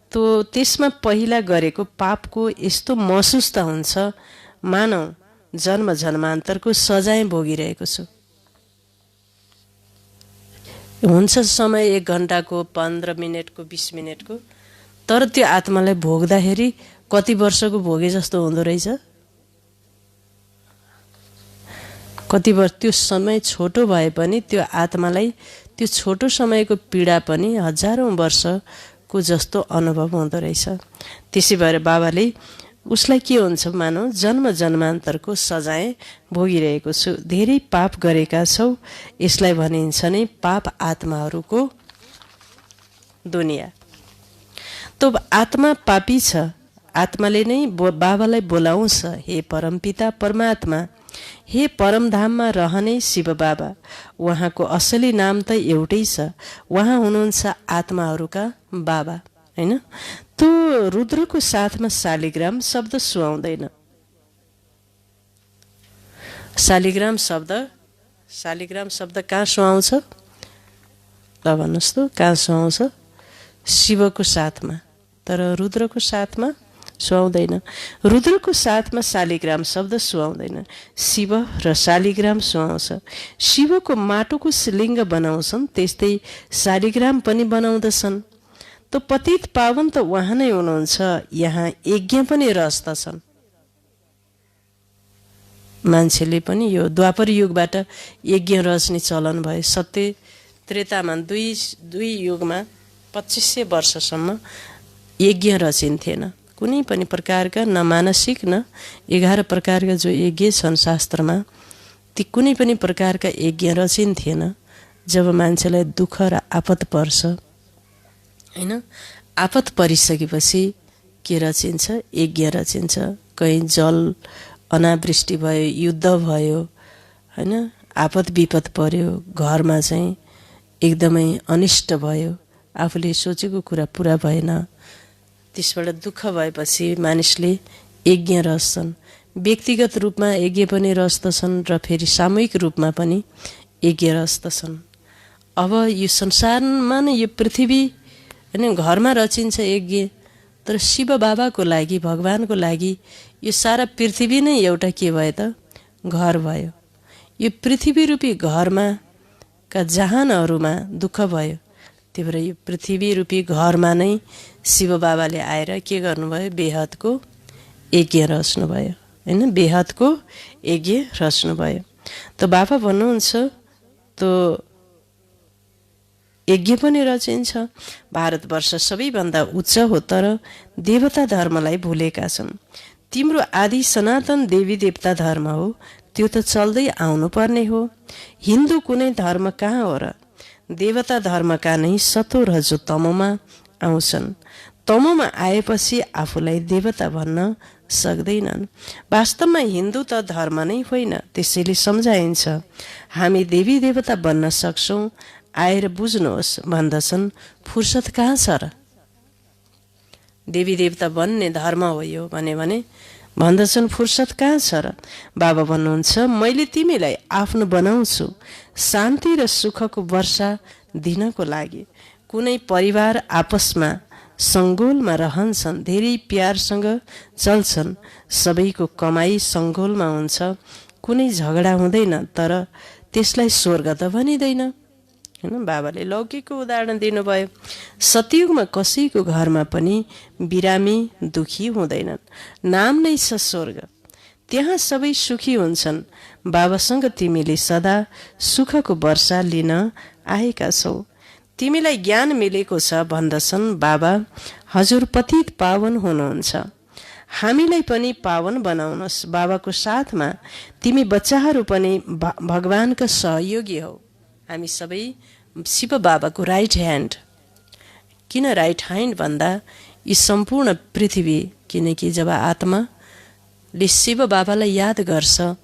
तो त्यसमा पहिला गरेको पापको यस्तो महसुस त हुन्छ मानौ जन्म जन्मान्तरको सजाय भोगिरहेको छु। हुन्छ समय 1 घन्टाको, 15 मिनटको, 20 मिनटको, तर त्यो आत्मालाई भोग्दाखेरि कति वर्षको भोगे जस्तो हुँदो रहेछ। कति वर्ष, त्यो समय छोटो भए पनि त्यो आत्मालाई त्यो छोटो समयको पीडा पनि हजारौं वर्षको जस्तो अनुभव हुँदो रहेछ। त्यसै भएर बाबाले उसलाई के हुन्छ मानौ जन्म जन्मान्तरको सजाय भोगिरहेको छु, धेरै पाप गरेका छौ, यसलाई भनिन्छ नै पाप आत्माहरूको दुनिया। तो आत्मा पापी छ, आत्माले नै बाबालाई बोलाउँछ, हे परमपिता परमात्मा, हे परमधाममा रहने शिव बाबा। उहाँको असली नाम त एउटै छ, उहाँ हुनुहुन्छ आत्माहरूका बाबा, होइन। त्यो रुद्रको साथमा शालिग्राम शब्द सुहाउँदैन। शालिग्राम शब्द कहाँ सुहाउँछ ल भन्नुहोस् त, कहाँ सुहाउँछ? शिवको साथमा, तर रुद्रको साथमा सुहाउँदैन। रुद्रको साथमा शालिग्राम शब्द सुहाउँदैन, शिव र शालिग्राम सुहाउँछ। शिवको माटोको शिवलिङ्ग बनाउँछन्, त्यस्तै शालिग्राम पनि बनाउँदछन्। तो पतित पावन त उहाँ नै हुनुहुन्छ, यहाँ यज्ञ पनि रच्दछन्। मान्छेले पनि यो द्वापर युगबाट यज्ञ रच्ने चलन भयो। सत्य त्रेतामा दुई युगमा 2500 वर्षसम्म यज्ञ रचिन्थेन। कुनै पनि प्रकारका न मानसिक न 11 प्रकारका जो यज्ञ छन् शास्त्रमा, ती कुनै पनि प्रकारका यज्ञ रचिन्थेन। जब मान्छेलाई दुःख र आपत पर्छ, होइन, आपत परिसकेपछि के रचिन्छ? यज्ञ रचिन्छ। कहीँ जल अनावृष्टि भयो, युद्ध भयो, होइन, आपत विपद पर्यो, घरमा चाहिँ एकदमै अनिष्ट भयो, आफूले सोचेको कुरा पुरा भएन, त्यसबाट दुःख भएपछि मानिसले यज्ञ रच्छन्। व्यक्तिगत रूपमा यज्ञ पनि रच्दछन् र फेरि सामूहिक रूपमा पनि यज्ञ रच्दछन्। अब यो संसारमा नै यो पृथ्वी होइन घरमा रचिन्छ यज्ञ, तर शिव बाबाको लागि भगवानको लागि यो सारा पृथ्वी नै एउटा के भयो त घर भयो। यो पृथ्वी रूपी घरमा का जहानहरूमा दुःख भयो, त्यही भएर यो पृथ्वी रूपी घरमा नै शिव बाबाले आएर के गर्नुभयो, बेहदको यज्ञ रच्नुभयो होइन, बेहदको यज्ञ रच्नुभयो। त बाबा भन्नुहुन्छ त यज्ञ पनि रचिन्छ। भारतवर्ष सबैभन्दा उच्च हो, तर देवता धर्मलाई भुलेका छन्। तिम्रो आदि सनातन देवी देवता धर्म हो, त्यो त चल्दै आउनुपर्ने हो। हिन्दू कुनै धर्म कहाँ हो र? देवता धर्मका नै सतो रजो तमोमा आउँछन्। तमोमा आएपछि आफूलाई देवता भन्न सक्दैनन्। वास्तवमा हिन्दू त धर्म नै होइन, त्यसैले सम्झाइन्छ हामी देवी देवता बन्न सक्छौँ, आएर बुझ्नुहोस् भन्दछन्। फुर्सद कहाँ छ र? देवी देवता बन्ने धर्म हो यो भने भन्दछन् फुर्सद कहाँ छ र? बाबा भन्नुहुन्छ मैले तिमीलाई आफ्नो बनाउँछु शान्ति र सुखको वर्षा दिनको लागि। कुनै परिवार आपसमा सङ्गोलमा रहन्छन्, धेरै प्यारसँग चल्छन्, सबैको कमाई सङ्गोलमा हुन्छ, कुनै झगडा हुँदैन, तर त्यसलाई स्वर्ग त भनिँदैन होइन। बाबाले लौकिकको उदाहरण दिनुभयो। सतयुगमा कसैको घरमा पनि बिरामी दुखी हुँदैनन्, नाम नै छ स्वर्ग, त्यहाँ सबै सुखी हुन्छन्। बाबासँग तिमीले सदा सुखको वर्षा लिन आएका छौ, तिमीलाई ज्ञान मिलेको छ भन्दछन् बाबा। हजुर पतित पावन हुनुहुन्छ, हामीलाई पनि पावन बनाउनुहोस्। बाबाको साथमा तिमी बच्चाहरू पनि भगवानका सहयोगी हौ। हामी सबै शिव बाबाको राइट ह्यान्ड। किन राइट ह्यान्ड भन्दा यी सम्पूर्ण पृथ्वी, किनकि जब आत्माले शिव बाबालाई याद गर्छ,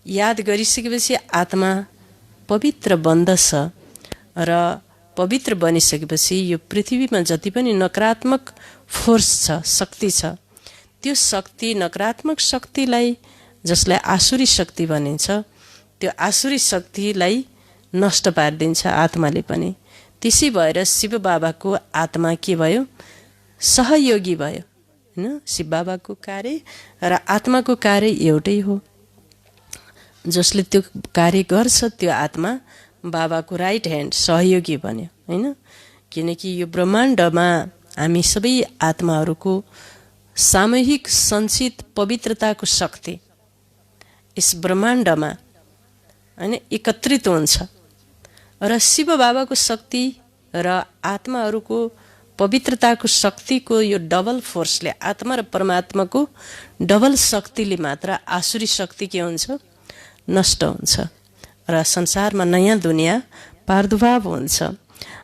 याद गरिसकेपछि आत्मा पवित्र बन्दछ र पवित्र बनिसकेपछि यो पृथ्वीमा जति पनि नकारात्मक फोर्स छ, शक्ति छ, त्यो शक्ति नकारात्मक शक्तिलाई, जसलाई आसुरी शक्ति भनिन्छ, त्यो आसुरी शक्तिलाई नष्ट पारिदिन्छ आत्माले पनि। त्यसै भएर शिव बाबाको आत्मा के भयो, सहयोगी भयो होइन। शिव बाबाको कार्य र आत्माको कार्य एउटै हो। जसले त्यो कार्य गर्छ त्यो आत्मा बाबाको राइट ह्यान्ड सहयोगी बन्यो होइन। किनकि यो ब्रह्माण्डमा हामी सबै आत्माहरूको सामूहिक सञ्चित पवित्रताको शक्ति यस ब्रह्माण्डमा होइन एकत्रित हुन्छ र शिव बाबाको शक्ति र आत्माहरूको पवित्रताको शक्तिको यो डबल फोर्सले, आत्मा र परमात्माको डबल शक्तिले मात्र आसुरी शक्ति के हुन्छ, नष्ट हुन्छ र संसारमा नयाँ दुनियाँ प्रादुर्भाव हुन्छ।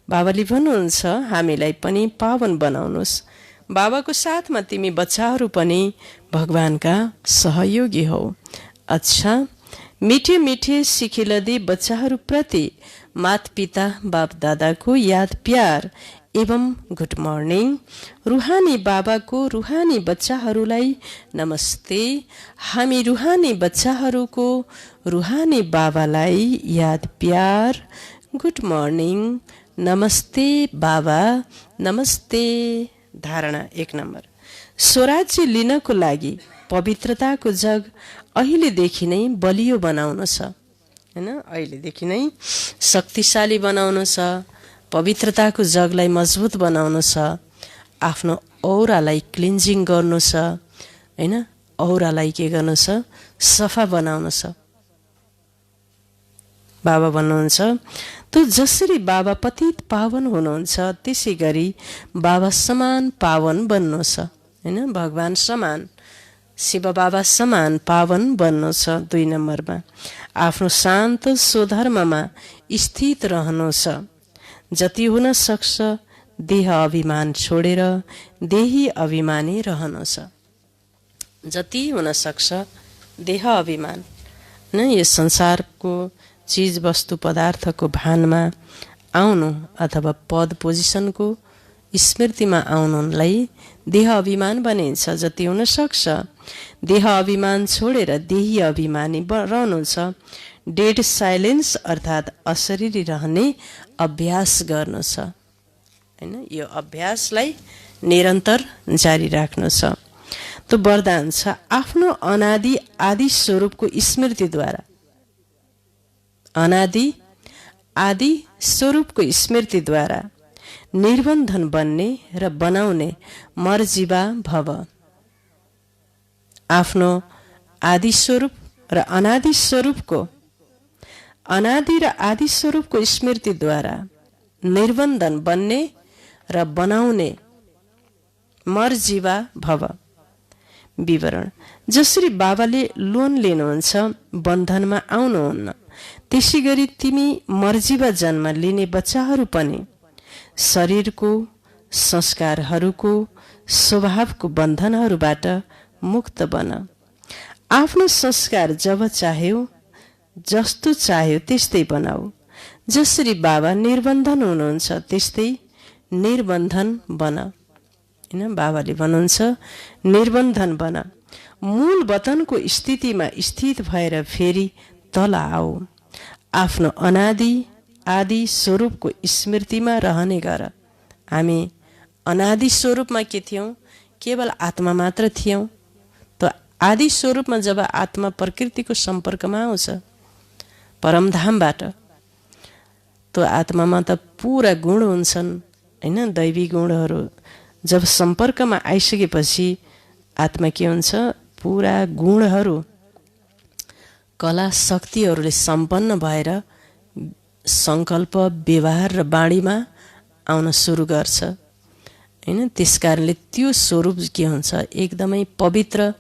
बाबाले भन्नुहुन्छ हामीलाई पनि पावन बनाउनुहोस्। बाबाको साथमा तिमी बच्चाहरू पनि भगवानका सहयोगी हौ। अच्छा, मिठे मिठे सिखिलदी बच्चाहरूप्रति माता पिता बाप दादाको याद प्यार एवं गुड मर्निङ। रुहानी बाबाको रुहानी बच्चाहरूलाई नमस्ते। हामी रुहानी बच्चाहरूको रुहानी बाबालाई याद प्यार गुड मर्निङ, नमस्ते बाबा, नमस्ते। धारणा 1 नम्बर, स्वराज्य लिनको लागि पवित्रताको जग अहिलेदेखि नै बलियो बनाउनु छ होइन। अहिलेदेखि नै शक्तिशाली बनाउनु छ, पवित्रताको जगलाई मजबुत बनाउनु छ, आफ्नो औरालाई क्लिन्जिङ गर्नु छ होइन। औरालाई के गर्नु छ, सफा बनाउनु छ। बाबा भन्नुहुन्छ त जसरी बाबा पतित पावन हुनुहुन्छ त्यसै गरी बाबा समान पावन बन्नु छ होइन। भगवान समान, शिव बाबा समान पावन बन्नु छ। 2 नम्बरमा आफ्नो शान्त स्वधर्ममा स्थित रहनु छ। जति हुन सक्छ देह अभिमान छोडेर देही अभिमानी रहनु छ। जति हुन सक्छ देह अभिमान न, यो संसारको चीज वस्तु पदार्थको भानमा आउनु अथवा पद पोजिसनको स्मृतिमा आउनुलाई देह अभिमान बनिन्छ जति हुन सक्छ। देह अभिमान छोडेर देही अभिमानी रहनु छ। डेड साइलेन्स अर्थात् अशरीरी रहने अभ्यास गर्नु छ हैन। यो अभ्यासलाई निरन्तर जारी राख्नु छ। तो वरदान छ आफ्नो अनादि आदि स्वरूपको स्मृतिद्वारा, अनादि आदि स्वरूपको स्मृतिद्वारा निर्बन्धन बन्ने र बनाउने मर्जीवा भव। आफ्नो आदि स्वरूप र अनादि स्वरूपको, अनादि र आदि स्वरूपको स्मृतिद्वारा निर्बन्धन बन्ने र बनाउने मर्जीवा भव। विवरण: जसरी बाबाले लोन लिनुहुन्छ बन्धनमा आउनुहुन्न, त्यसै गरी तिमी मर्जीवा जन्म लिने बच्चाहरू पनि शरीरको संस्कारहरूको स्वभावको बन्धनहरूबाट मुक्त बन। आफ्नो संस्कार जब चाह्यो जस्तो चाह्यो त्यस्तै बनाऊ। जसरी बाबा निर्बन्धन हुनुहुन्छ त्यस्तै निर्बन्धन बन हैन। बाबाले भन्नुहुन्छ निर्बन्धन बन। मूल वतनको स्थितिमा स्थित भएर फेरि तल आऊ। आफ्नो अनादि आदि स्वरूपको स्मृतिमा रहने गर। हामी अनादि स्वरूपमा के थियौँ? केवल आत्मा मात्र थियौँ। तो आदि स्वरूपमा जब आत्मा प्रकृतिको सम्पर्कमा आउँछ परमधामबाट, तो आत्मामा त पुरा गुण हुन्छन् हैन। दैवी गुणहरू जब सम्पर्कमा आइसकेपछि आत्मा के हुन्छ? पुरा गुणहरू कला शक्तिहरूले सम्पन्न भएर सङ्कल्प व्यवहार र बाणीमा आउन सुरु गर्छ हैन। त्यसकारणले त्यो स्वरूप के हुन्छ? एकदमै पवित्र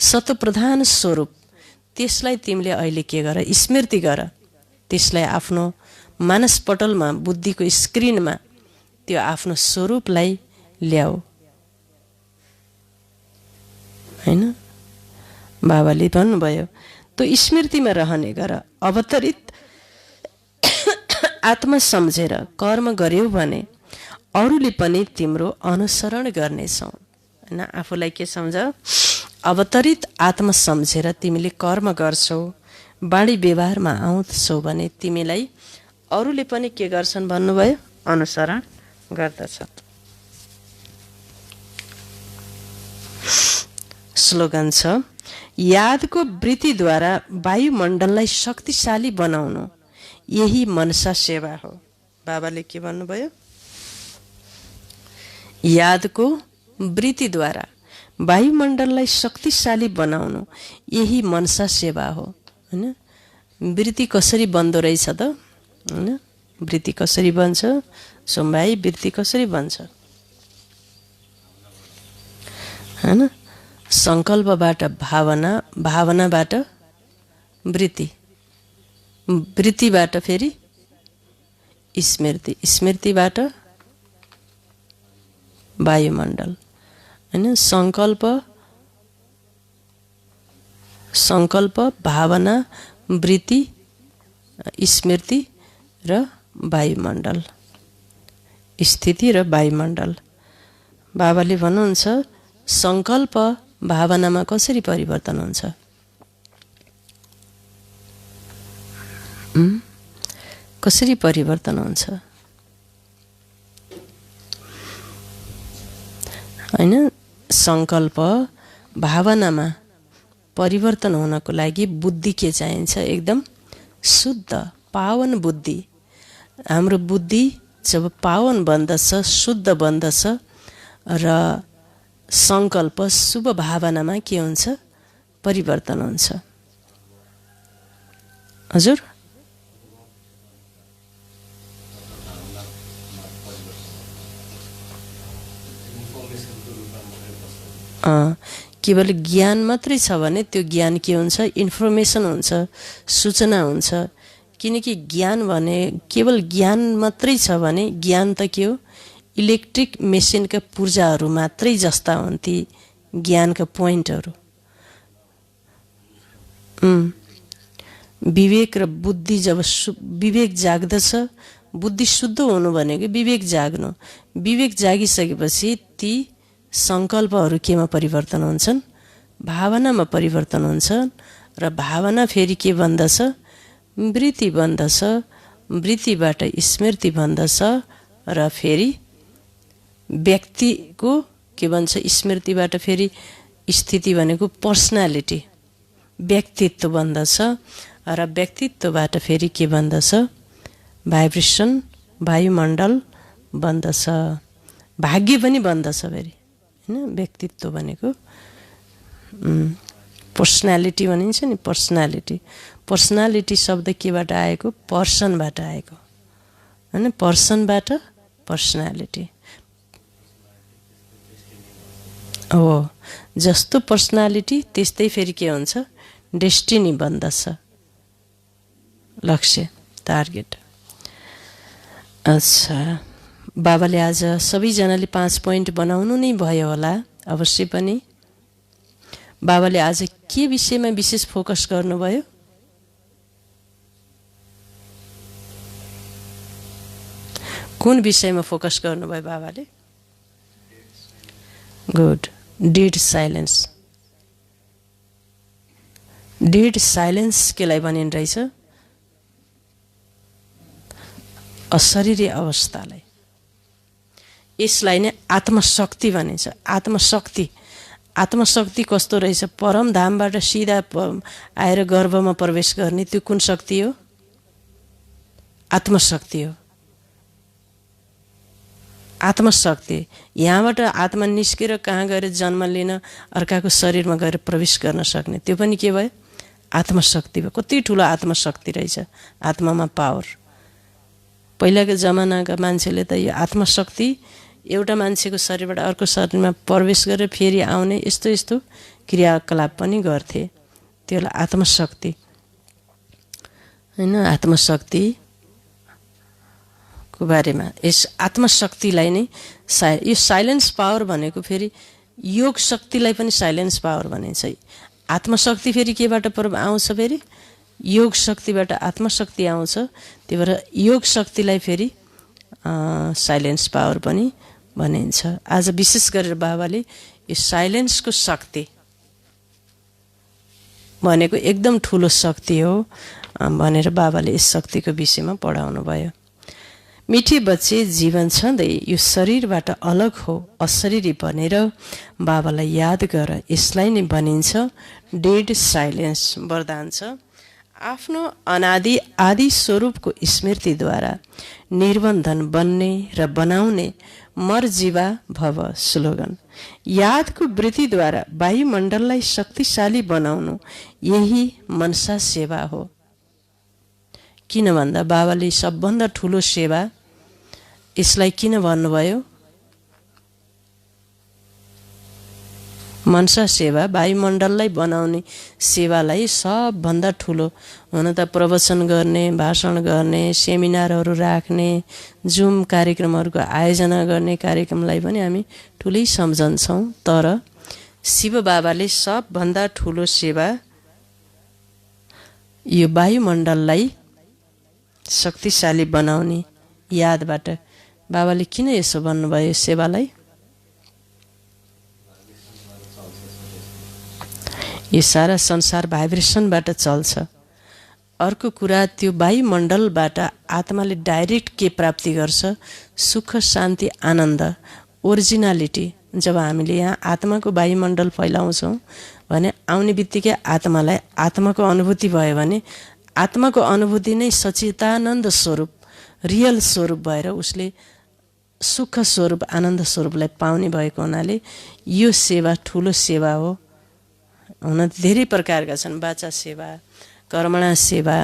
सतप्रधान स्वरूप। त्यसलाई तिमीले अहिले के गर? स्मृति गर। त्यसलाई आफ्नो मानसपटलमा, बुद्धिको स्क्रिनमा त्यो आफ्नो स्वरूपलाई ल्याऊ हैन। बाबाले भन्नुभयो तो स्मृतिमा रहने गर। अवतरित आत्मा सम्झेर कर्म गर्यौ भने अरूले पनि तिम्रो अनुसरण गर्नेछौ हैन। आफूलाई के सम्झ? अवतरित आत्मा सम्झेर तिमीले कर्म गर्छौ, बाणी व्यवहारमा आउँछौ भने तिमीलाई अरूले पनि के गर्छन् भन्नुभयो? अनुसरण गर्दछ। स्लोगन छ यादको वृत्तिद्वारा वायुमण्डललाई शक्तिशाली बनाउनु यही मनसा सेवा हो। बाबाले के भन्नुभयो? यादको वृत्तिद्वारा वायुमण्डललाई शक्तिशाली बनाउनु यही मनसा सेवा हो हैन। वृत्ति कसरी बन्दो रहेछ त हैन? वृत्ति कसरी बन्छ? सोमभाइ वृत्ति कसरी बन्छ हैन? सङ्कल्पबाट भावना, भावनाबाट वृत्ति, वृत्तिबाट फेरि स्मृति, स्मृतिबाट वायुमण्डल हैन। सङ्कल्प, सङ्कल्प, भावना, वृत्ति, स्मृति र वायुमण्डल, स्थिति र वायुमण्डल। बाबाले भन्नुहुन्छ सङ्कल्प भावनामा कसरी परिवर्तन हुन्छ? कसरी परिवर्तन हुन्छ हैन? सङ्कल्प भावनामा परिवर्तन हुनको लागि बुद्धि के चाहिन्छ? एकदम शुद्ध पावन बुद्धि। हाम्रो बुद्धि जब पावन बन्दछ, शुद्ध बन्दछ र सङ्कल्प शुभ भावनामा के हुन्छ? परिवर्तन हुन्छ। हजुर केवल ज्ञान मात्रै छ भने त्यो ज्ञान के हुन्छ? इन्फर्मेसन हुन्छ, सूचना हुन्छ। किनकि ज्ञान भने केवल ज्ञान मात्रै छ भने ज्ञान त के हो? इलेक्ट्रिक मेसिनका पूर्जाहरू मात्रै जस्ता हुन् ती ज्ञानका पोइन्टहरू। विवेक र बुद्धि जब विवेक जाग्दछ, बुद्धि शुद्ध हुनु भनेको विवेक जाग्नु। विवेक जागिसकेपछि ती सङ्कल्पहरू केमा परिवर्तन हुन्छन्? भावनामा परिवर्तन हुन्छन् र भावना फेरि के बन्दछ? वृत्ति बन्दछ, वृत्तिबाट स्मृति बन्दछ र फेरि व्यक्तिको के भन्छ स्मृतिबाट फेरि स्थिति भनेको पर्सनालिटी व्यक्तित्व बन्दछ र व्यक्तित्वबाट फेरि के बन्दछ? भाइब्रेसन वायुमण्डल बन्दछ, भाग्य पनि बन्दछ फेरि हैन। व्यक्तित्व भनेको पर्सनालिटी भनिन्छ नि, पर्सनालिटी। पर्सनालिटी शब्द केबाट आएको? पर्सनबाट आएको हैन। पर्सनबाट पर्सनालिटी हो। जस्तो पर्सनालिटी त्यस्तै फेरि के हुन्छ? डेस्टिनी बन्दछ, लक्ष्य, टार्गेट। अच्छा, बाबाले आज सबैजनाले 5 पोइन्ट बनाउनु नै भयो होला अवश्य पनि। बाबाले आज के विषयमा विशेष फोकस गर्नुभयो? कुन विषयमा फोकस गर्नुभयो बाबाले? Good, dead silence. Dead silence केलाई भनिन्छ रहेछ? अशरीरी अवस्थालाई। यसलाई नै आत्मशक्ति भनिन्छ। आत्मशक्ति, आत्मशक्ति कस्तो रहेछ? परम धामबाट सिधा आएर गर्भमा प्रवेश गर्ने त्यो कुन शक्ति हो? आत्मशक्ति हो। आत्मशक्ति। यहाँबाट आत्मा निस्केर कहाँ गएर जन्म लिन, अर्काको शरीरमा गएर प्रवेश गर्न सक्ने, त्यो पनि के भयो? आत्मशक्ति भयो। कति ठुलो आत्मशक्ति रहेछ, आत्मामा पावर। पहिलाको जमानाका मान्छेले त यो आत्मशक्ति एउटा मान्छेको शरीरबाट अर्को शरीरमा प्रवेश गरेर फेरि आउने यस्तो यस्तो क्रियाकलाप पनि गर्थे। त्यसलाई आत्मशक्ति हैन। आत्मशक्ति को बारेमा, यस आत्मशक्तिलाई नै यो साइलेन्स पावर भनेको फेरि योग शक्तिलाई पनि साइलेन्स पावर भनिन्छ। आत्मशक्ति फेरि केबाट आउँछ? फेरि योग शक्तिबाट आत्मशक्ति आउँछ। त्यही भएर योग शक्तिलाई फेरि साइलेन्स पावर पनि भनिन्छ। आज विशेष गरेर बाबाले यो साइलेन्सको शक्ति भनेको एकदम ठुलो शक्ति हो भनेर बाबाले यस शक्तिको विषयमा पढाउनु भयो। मिठे बच्चे, जीवन छँदै यो शरीरबाट अलग हो, अशरीरी बनेर बाबालाई याद गर। यसलाई नै भनिन्छ डेड साइलेन्स। वरदान छ, आफ्नो अनादि आदि स्वरूपको स्मृतिद्वारा निर्बन्धन बन्ने र बनाउने मर्जीवा भव। स्लोगन, यादको वृत्तिद्वारा वायुमण्डललाई शक्तिशाली बनाउनु यही मनसा सेवा हो। किन भन्दा बाबाले सबभन्दा ठुलो सेवा यसलाई किन भन्नुभयो? मनसा सेवा, वायुमण्डललाई बनाउने सेवालाई सबभन्दा ठुलो। हुन त प्रवचन गर्ने, भाषण गर्ने, सेमिनारहरू राख्ने, जुम कार्यक्रमहरूको आयोजना गर्ने कार्यक्रमलाई पनि हामी ठुलै सम्झन्छौँ। तर शिव बाबाले सबभन्दा ठुलो सेवा यो वायुमण्डललाई शक्तिशाली बनाउने यादबाट। बाबाले किन यसो भन्नुभयो सेवालाई? यो सारा संसार भाइब्रेसनबाट चल्छ। अर्को कुरा, त्यो वायुमण्डलबाट आत्माले डाइरेक्ट के प्राप्ति गर्छ? सुख, शान्ति, आनन्द, ओरिजिनालिटी। जब हामीले यहाँ आत्माको वायुमण्डल फैलाउँछौँ भने आउने बित्तिकै आत्मालाई आत्माको अनुभूति भयो भने आत्माको अनुभूति नै सचितानन्द स्वरूप, रियल स्वरूप भएर उसले सुख स्वरूप, आनन्द स्वरूपलाई पाउने भएको हुनाले यो सेवा ठुलो सेवा हो। हुन धेरै प्रकारका छन्, वाचा सेवा, कर्मणा सेवा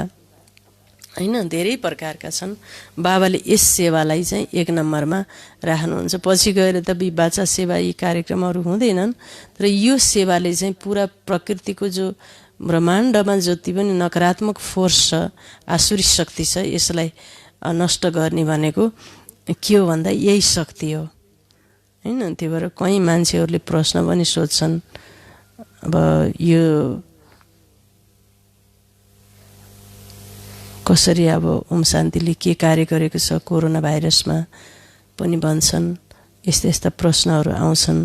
हैन, धेरै प्रकारका छन्। बाबाले यस सेवालाई चाहिँ 1 नम्बरमा राख्नुहुन्छ। पछि गएर त वाचा सेवा यी कार्यक्रमहरू हुँदैनन्, तर यो सेवाले चाहिँ पुरा प्रकृतिको जो ब्रह्माण्डमा जति पनि नकारात्मक फोर्स छ, आसुरी शक्ति छ, यसलाई नष्ट गर्ने भनेको के हो भन्दा यही शक्ति हो हैन। त्यही भएर कहीँ मान्छेहरूले प्रश्न पनि सोध्छन्, अब यो कसरी अब ओम शान्तिले के कार्य गरेको छ कोरोना भाइरसमा पनि भन्छन्। यस्ता यस्ता प्रश्नहरू आउँछन्।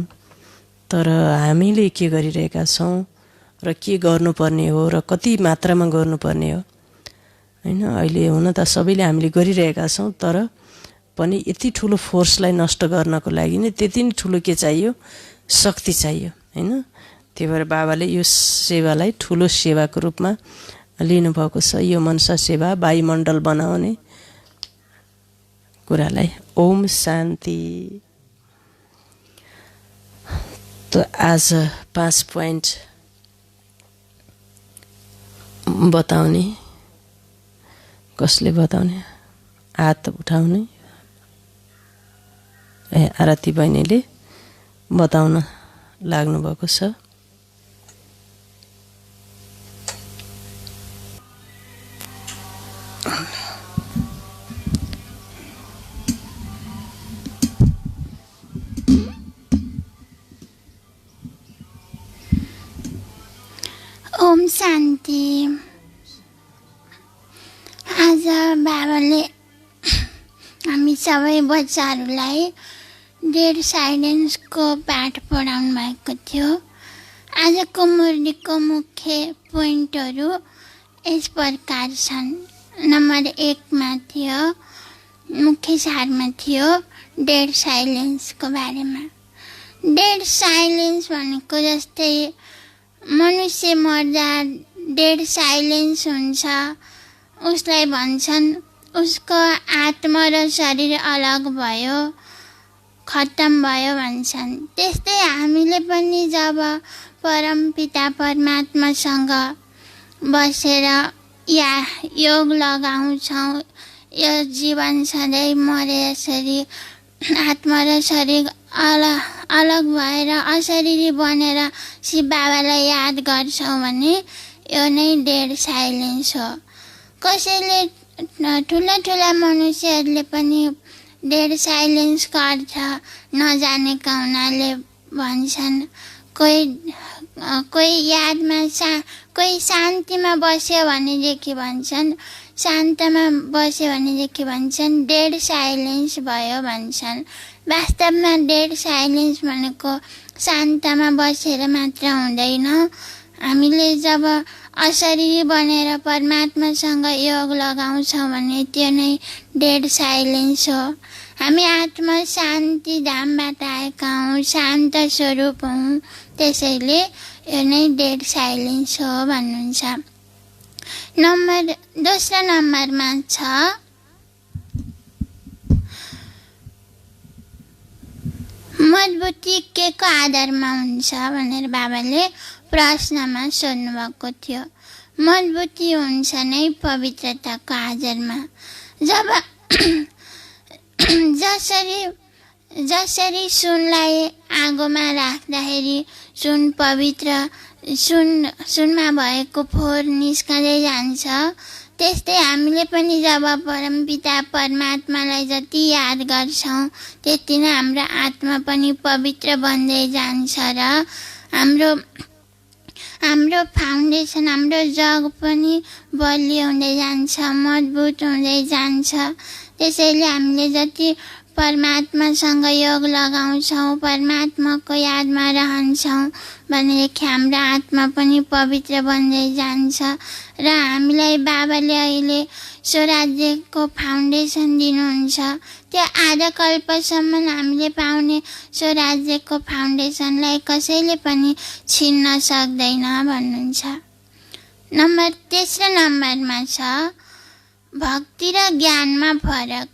तर हामीले के गरिरहेका छौँ र के गर्नुपर्ने हो र कति मात्रामा गर्नुपर्ने हो हैन। अहिले हुन त सबैले हामीले गरिरहेका छौँ, तर पनि यति ठुलो फोर्सलाई नष्ट गर्नको लागि नै त्यति नै ठुलो के चाहियो, शक्ति चाहियो हैन। त्यही भएर बाबाले यो सेवालाई ठुलो सेवाको रूपमा लिनुभएको छ। यो मनसा सेवा वायुमण्डल बनाउने कुरालाई। ओम शान्ति। त आज 5 पोइन्ट बताउने, कसले बताउने? हात उठाउने। आरती बहिनीले बताउन लाग्नु भएको छ।
ओम शान्ति। आज बाबाले हामी सबै बच्चाहरूलाई डेड साइलेन्सको पाठ पढाउनु भएको थियो। आजको मुरलीको मुख्य पोइन्टहरू यस प्रकार छन्। नम्बर 1 मा थियो, मुख्य सारमा थियो डेड साइलेन्सको बारेमा। डेड साइलेन्स भनेको जस्तै मनुष्य मर्दा डेड साइलेन्स हुन्छ, उसलाई भन्छन् उसको आत्मा र शरीर अलग भयो, खत्तम भयो भन्छन्। त्यस्तै हामीले पनि जब परमपिता परमात्मासँग बसेर या योग लगाउँछौँ, यो जीवन सधैँ मरे यसरी आत्मा र शरीर अलग भएर अशरीरी बनेर शिव बाबालाई याद गर्छौँ भने यो नै डेड साइलेन्स हो। कसैले ठुला मनुष्यहरूले पनि डेड साइलेन्सको अर्थ नजानेका हुनाले भन्छन्। कोही यादमा कोही शान्तिमा बस्यो भनेदेखि भन्छन्, शान्तमा बस्यो भनेदेखि भन्छन् डेड साइलेन्स भयो भन्छन्। वास्तवमा डेड साइलेन्स भनेको शान्तमा बसेर मात्र हुँदैन। हामीले जब अशरीरी बनेर परमात्मासँग योग लगाउँछौँ भने त्यो नै डेड साइलेन्स हो। हामी आत्मा शान्ति धामबाट आएका हौँ, शान्त स्वरूप हौँ, त्यसैले यो नै डेड साइलेन्स हो भन्नुहुन्छ। दोस्रो नम्बरमा छ मजबुती के को आधारमा हुन्छ भनेर बाबाले प्रश्नमा सोध्नु भएको थियो। मजबुती हुन्छ नै पवित्रताको आधारमा। जब जसरी सुनलाई आगोमा राख्दाखेरि सुन पवित्र, सुनमा भएको फोहोर निस्कँदै जान्छ, त्यस्तै हामीले पनि जब परमपिता परमात्मालाई जति याद गर्छौँ त्यति नै हाम्रो आत्मा पनि पवित्र बन्दै जान्छ र हाम्रो फाउन्डेसन, हाम्रो जग पनि बलियो हुँदै जान्छ, मजबुत हुँदै जान्छ। त्यसैले हामीले जति परमात्मासँग योग लगाउँछौँ, परमात्माको यादमा रहन्छौँ भनेदेखि हाम्रो आत्मा पनि पवित्र बन्दै जान्छ र हामीलाई बाबाले अहिले स्वराज्यको फाउन्डेसन दिनुहुन्छ। त्यो आधा कल्पसम्म हामीले पाउने स्वराज्यको फाउन्डेसनलाई कसैले पनि छिन्न सक्दैन भन्नुहुन्छ। तेस्रो नम्बरमा छ भक्ति र ज्ञानमा फरक।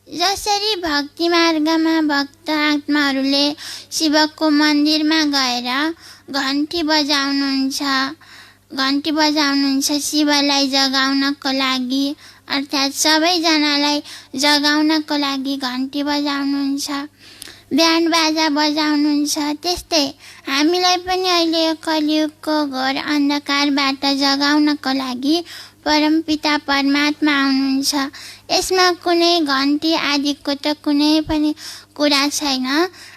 जसरी भक्ति मार्गमा भक्त आत्माहरूले शिवको मन्दिरमा गएर घन्टी बजाउनुहुन्छ शिवलाई जगाउनको लागि, अर्थात् सबैजनालाई जगाउनको लागि घन्टी बजाउनुहुन्छ, ब्यान्ड बाजा बजाउनुहुन्छ। त्यस्तै हामीलाई पनि अहिले कलियुगको घोर अन्धकारबाट जगाउनको लागि परमपिता परमात्मा आउनुहुन्छ। यसमा कुनै घन्टी आदिको त कुनै पनि कुरा छैन।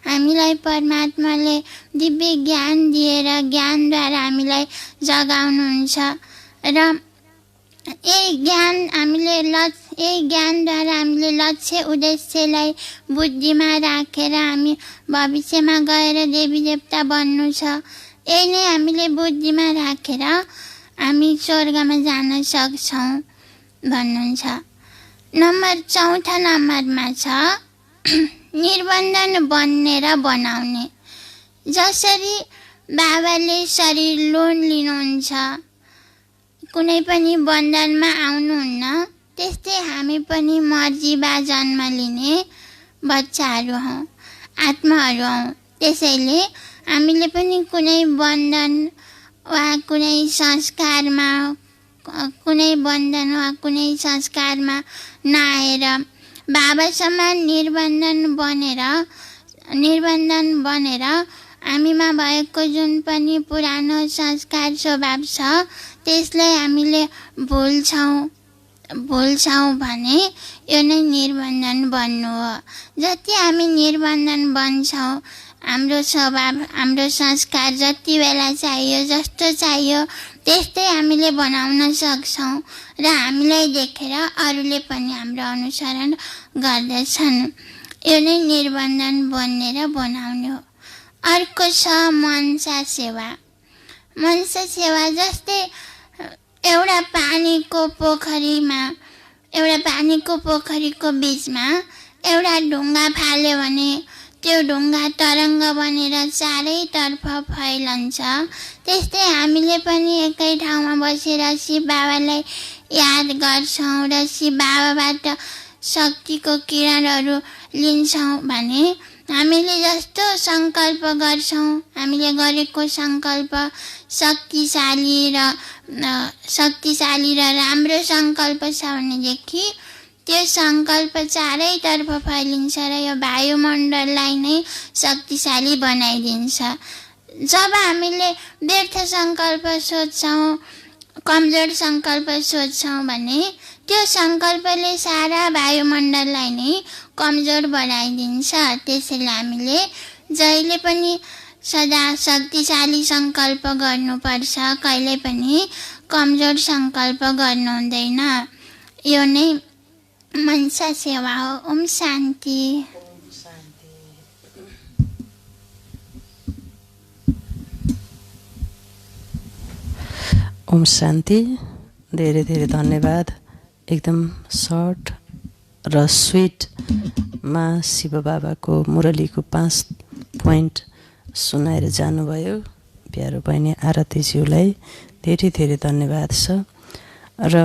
हामीलाई परमात्माले दिव्य ज्ञान दिएर ज्ञानद्वारा हामीलाई जगाउनुहुन्छ र यही ज्ञानद्वारा हामीले लक्ष्य उद्देश्यलाई बुद्धिमा राखेर हामी भविष्यमा गएर देवी देवता बन्नु छ। यही नै हामीले बुद्धिमा राखेर हामी स्वर्गमा जान सक्छौँ भन्नुहुन्छ। चौथा नम्बरमा छ निर्बन्धन बन्ने र बनाउने। जसरी बाबाले शरीर लोन लिनुहुन्छ, कुनै पनि बन्धनमा आउनुहुन्न, त्यस्तै हामी पनि मर्जी बा जन्म लिने बच्चाहरू हौँ, आत्माहरू हौँ। त्यसैले हामीले पनि कुनै बन्धन वा कुनै संस्कारमा नआएर बाबा समान निर्बन्धन बनेर हामीमा भएको जुन पनि पुरानो संस्कार स्वभाव छ त्यसलाई हामीले भुल्छौँ भने यो नै निर्बन्धन बन्नु हो। जति हामी निर्बन्धन बन्छौँ, हाम्रो स्वभाव हाम्रो संस्कार जति बेला चाहियो जस्तो चाहियो त्यस्तै हामीले बनाउन सक्छौँ र हामीलाई देखेर अरूले पनि हाम्रो अनुसरण गर्दछन्। यो नै निर्बन्धन बन्ने र बनाउने हो। अर्को छ मनसा सेवा। मनसा सेवा जस्तै एउटा पानीको पोखरीको बीचमा एउटा ढुङ्गा फाल्यो भने त्यो ढुङ्गा तरङ्ग बनेर चारैतर्फ फैलन्छ। त्यस्तै हामीले पनि एकै ठाउँमा बसेर शिव बाबालाई याद गर्छौँ र शिव बाबाबाट शक्तिको किरणहरू लिन्छौँ भने हामीले जस्तो सङ्कल्प गर्छौँ, हामीले गरेको सङ्कल्प शक्तिशाली र राम्रो सङ्कल्प छ भनेदेखि त्यो सङ्कल्प चारैतर्फ फैलिन्छ र यो वायुमण्डललाई नै शक्तिशाली बनाइदिन्छ। जब हामीले व्यर्थ सङ्कल्प सोच्छौँ, कमजोर सङ्कल्प सोच्छौँ भने त्यो सङ्कल्पले सारा वायुमण्डललाई नै कमजोर बनाइदिन्छ। त्यसैले हामीले जहिले पनि सदा शक्तिशाली सङ्कल्प गर्नुपर्छ, कहिले पनि कमजोर सङ्कल्प गर्नु हुँदैन। यो नै मनसा सेवा हो। ओम शान्ति।
ओम शान्ति। धेरै धेरै धन्यवाद। एकदम सर्ट र स्विटमा शिव बाबाको मुरलीको 5 पोइन्ट सुनाएर जानुभयो। प्यारो बहिनी आरतीज्यूलाई धेरै धेरै धन्यवाद छ। र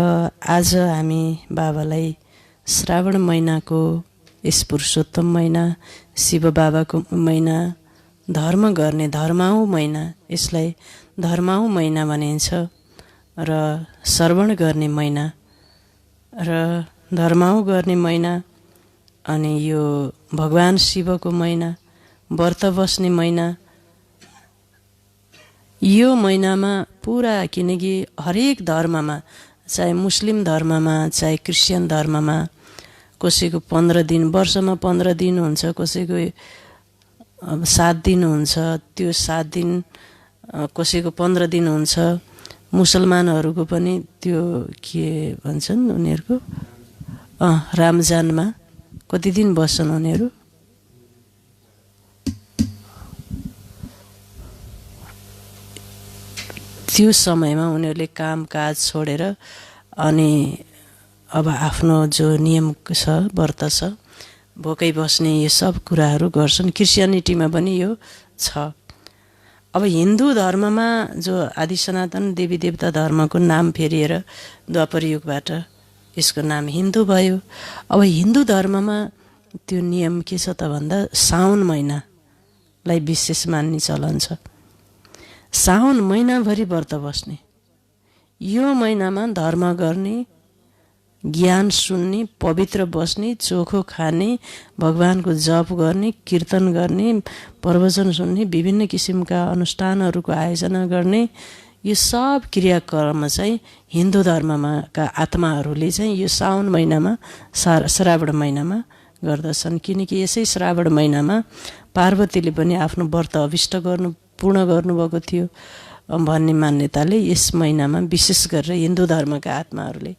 आज हामी बाबालाई श्रावण महिनाको यस पुरुषोत्तम महिना, शिव बाबाको महिना, धर्म गर्ने धर्माउ महिना, यसलाई धर्माउ महिना भनिन्छ र श्रवण गर्ने महिना र धर्माउ गर्ने महिना। अनि यो भगवान शिवको महिना, व्रत बस्ने महिना। यो महिनामा पुरा, किनकि हरेक धर्ममा, चाहे मुस्लिम धर्ममा चाहे क्रिस्चियन धर्ममा कसैको 15 दिन, वर्षमा 15 दिन हुन्छ, कसैको 7 दिन हुन्छ, त्यो 7 दिन कसैको 15 दिन हुन्छ। मुसलमानहरूको पनि त्यो के भन्छन् उनीहरूको रमजानमा कति दिन बस्छन् उनीहरू? त्यो समयमा उनीहरूले कामकाज छोडेर अनि अब आफ्नो जो नियम छ, व्रत छ, भोकै बस्ने, यो सब कुराहरू गर्छन्। क्रिस्चियनिटीमा पनि यो छ। अब हिन्दू धर्ममा जो आदि सनातन देवी देवता धर्मको नाम फेरिएर द्वापर युगबाट यसको नाम हिन्दू भयो। अब हिन्दू धर्ममा त्यो नियम के छ त भन्दा साउन महिनालाई विशेष मान्ने चलन छ। साउन महिनाभरि व्रत बस्ने, यो महिनामा धर्म गर्ने, ज्ञान सुन्ने, पवित्र बस्ने, चोखो खाने, भगवानको जप गर्ने, कीर्तन गर्ने, प्रवचन सुन्ने, विभिन्न किसिमका अनुष्ठानहरूको आयोजना गर्ने, यो सब क्रियाक्रम चाहिँ हिन्दू धर्मका आत्माहरूले चाहिँ यो साउन महिनामा, श्रावण महिनामा गर्दछन्। किनकि यसै श्रावण महिनामा पार्वतीले पनि आफ्नो व्रत अभिष्ट पूर्ण गर्नुभएको थियो भन्ने मान्यताले यस महिनामा विशेष गरेर हिन्दू धर्मका आत्माहरूले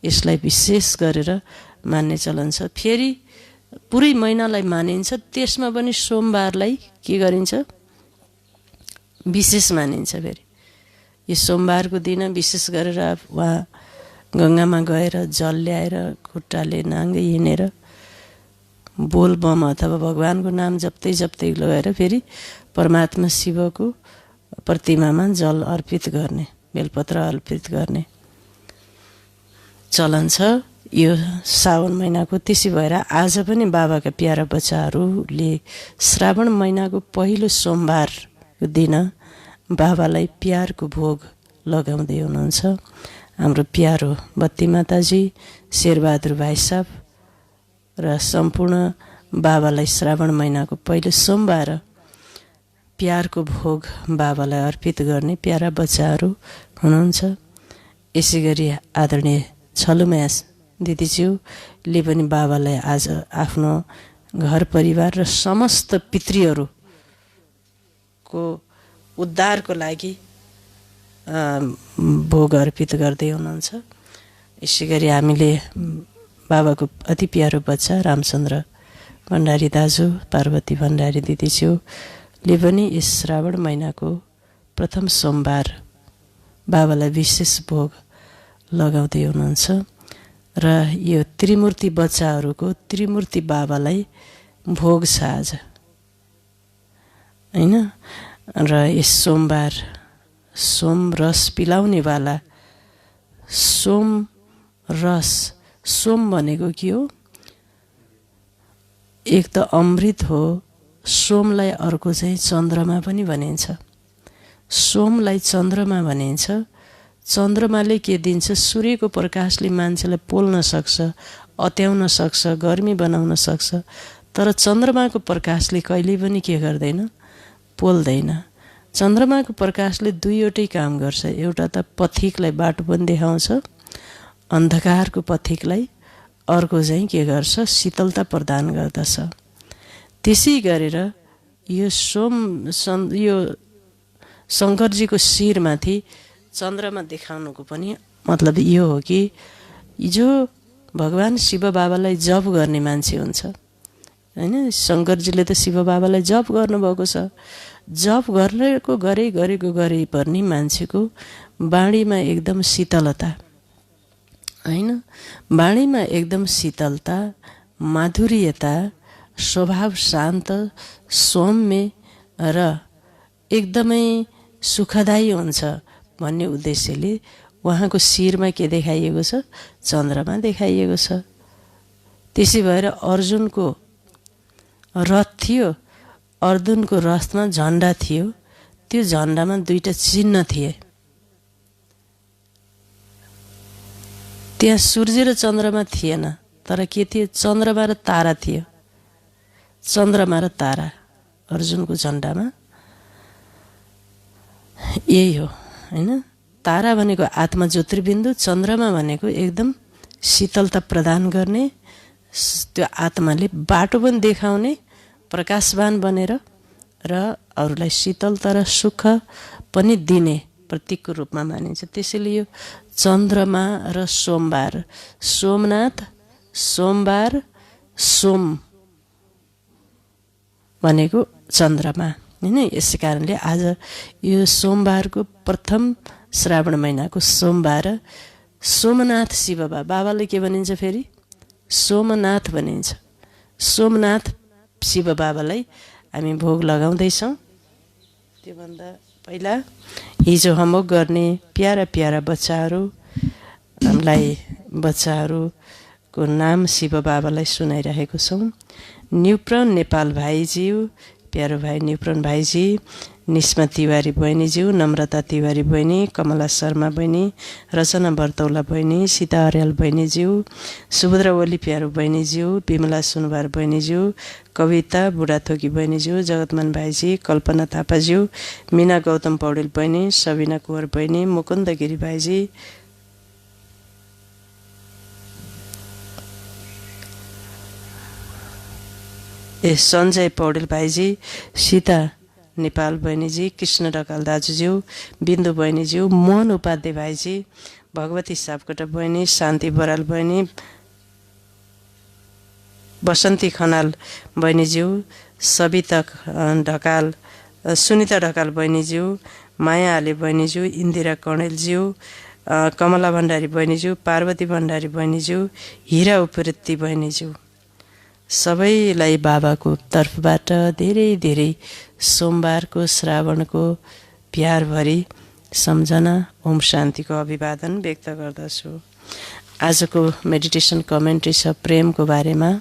यसलाई विशेष गरेर मान्ने चलन छ। फेरि पुरै महिनालाई मानिन्छ, त्यसमा पनि सोमबारलाई के गरिन्छ, विशेष मानिन्छ। फेरि यो सोमबारको दिन विशेष गरेर उहाँ गङ्गामा गएर जल ल्याएर खुट्टाले नाङ्गै हिँडेर बोल बम अथवा भगवानको नाम जप्दै जप्दै लगेर फेरि परमात्मा शिवको प्रतिमामा जल अर्पित गर्ने, बेलपत्र अर्पित गर्ने चलन छ यो साउन महिनाको। त्यसै भएर आज पनि बाबाका प्यारा बच्चाहरूले श्रावण महिनाको पहिलो सोमबारको दिन बाबालाई प्यारको भोग लगाउँदै हुनुहुन्छ। हाम्रो प्यारो बत्ती माताजी, शेरबहादुर भाइ साहब र सम्पूर्ण बाबालाई श्रावण महिनाको पहिलो सोमबार प्यारको भोग बाबालाई अर्पित गर्ने प्यारा बच्चाहरू हुनुहुन्छ। यसै गरी आदरणीय छलुमाया दिदीज्यूले पनि बाबालाई आज आफ्नो घर परिवार र समस्त पितृहरूको उद्धारको लागि भोग अर्पित गर्दै हुनुहुन्छ। यसै गरी हामीले बाबाको अति प्यारो बच्चा रामचन्द्र भण्डारी दाजु, पार्वती भण्डारी दिदीज्यूले पनि यस श्रावण महिनाको प्रथम सोमबार बाबालाई विशेष भोग लगाउँदै हुनुहुन्छ। र यो त्रिमूर्ति बच्चाहरूको त्रिमूर्ति बाबालाई भोग छ आज, होइन। र यस सोमबार सोम रस पिलाउनेवाला सोम रस, सोम भनेको के हो? एक त अमृत हो, सोमलाई अर्को चाहिँ चन्द्रमा पनि भनिन्छ। सोमलाई चन्द्रमा भनिन्छ। चन्द्रमाले के दिन्छ? सूर्यको प्रकाशले मान्छेलाई पोल्न सक्छ, अत्याउन सक्छ, गर्मी बनाउन सक्छ। तर चन्द्रमाको प्रकाशले कहिले पनि के गर्दैन? पोल्दैन। चन्द्रमाको प्रकाशले दुईवटै काम गर्छ। एउटा त पथिकलाई बाटो पनि देखाउँछ, अन्धकारको पथिकलाई। अर्को चाहिँ के गर्छ? शीतलता प्रदान गर्दछ। त्यसै गरेर यो यो शङ्करजीको शिरमाथि चन्द्रमा देखाउनुको पनि मतलब यो हो कि जो भगवान शिव बाबालाई जप गर्ने मान्छे हुन्छ, होइन। शङ्करजीले त शिव बाबालाई जप गर्नुभएको छ। जप गरेको पनि मान्छेको बाणीमा एकदम शीतलता, होइन। बाणीमा एकदम शीतलता, माधुर्यता, स्वभाव शान्त, सौम्य र एकदमै सुखदायी हुन्छ भन्ने उद्देश्यले उहाँको शिरमा के देखाइएको छ? चन्द्रमा देखाइएको छ। त्यसै भएर अर्जुनको रथ थियो, अर्जुनको रथमा झन्डा थियो। त्यो झन्डामा दुईटा चिन्ह थिए। त्यहाँ सूर्य र चन्द्रमा थिएन, तर के थियो? चन्द्रमा र तारा थियो। चन्द्रमा र तारा अर्जुनको झन्डामा यही हो, होइन। तारा भनेको आत्मा ज्योतिर्बिन्दु, चन्द्रमा भनेको एकदम शीतलता प्रदान गर्ने, त्यो आत्माले बाटो पनि देखाउने, प्रकाशवान बनेर र अरूलाई शीतलता र सुख पनि दिने प्रतीकको रूपमा मानिन्छ। त्यसैले यो चन्द्रमा र सोमबार, सोमनाथ, सोमबार, सोम भनेको चन्द्रमा, होइन। यसै कारणले आज यो सोमबारको प्रथम श्रावण महिनाको सोमबार सोमनाथ शिव बाबाले के भनिन्छ? फेरि सोमनाथ भनिन्छ। सोमनाथ शिव बाबालाई हामी भोग लगाउँदैछौँ। त्योभन्दा पहिला हिजो होमवर्क गर्ने प्यारा प्यारा बच्चाहरूलाई बच्चाहरूको नाम शिव बाबालाई सुनाइरहेको छौँ। न्युप्रण नेपाल भाइज्यू, प्यारो भाइ न्युप्रण भाइजी, निस्मा तिवारी बहिनीज्यू, नम्रता तिवारी बहिनी, कमला शर्मा बहिनी, रचना बर्तौला बहिनी, सीता अर्याल बहिनीज्यू, सुभद्रा ओली प्यारो बहिनीज्यू, विमला सुनबार बहिनीज्यू, कविता बुढाथोकी बहिनीज्यू, जगतमान भाइजी, कल्पना थापाज्यू, मिना गौतम पौडेल बहिनी, सबिना कुँवर बहिनी, मुकुन्द गिरी भाइजी, सञ्जय पौडेल भाइजी, सीता नेपाल बहिनीजी, कृष्ण ढकाल दाजुज्यू, बिन्दु बहिनीज्यू, मोहन उपाध्याय भाइजी, भगवती सापकोटा बहिनी, शान्ति बराल बहिनी, बसन्ती खनाल बहिनीज्यू, सविता ढकाल, सुनिता ढकाल बहिनीज्यू, माया आले बहिनीज्यू, इन्दिरा कणेलज्यू, कमला भण्डारी बहिनीज्यू, पार्वती भण्डारी बहिनीज्यू, हिरा उप्रेती बहिनीज्यू, सबैलाई बाबाको तर्फबाट धेरै धेरै सोमबारको श्रावणको प्यारभरी सम्झना ओम शान्तिको अभिवादन व्यक्त गर्दछु। आजको मेडिटेसन कमेन्ट्री छ प्रेमको बारेमा।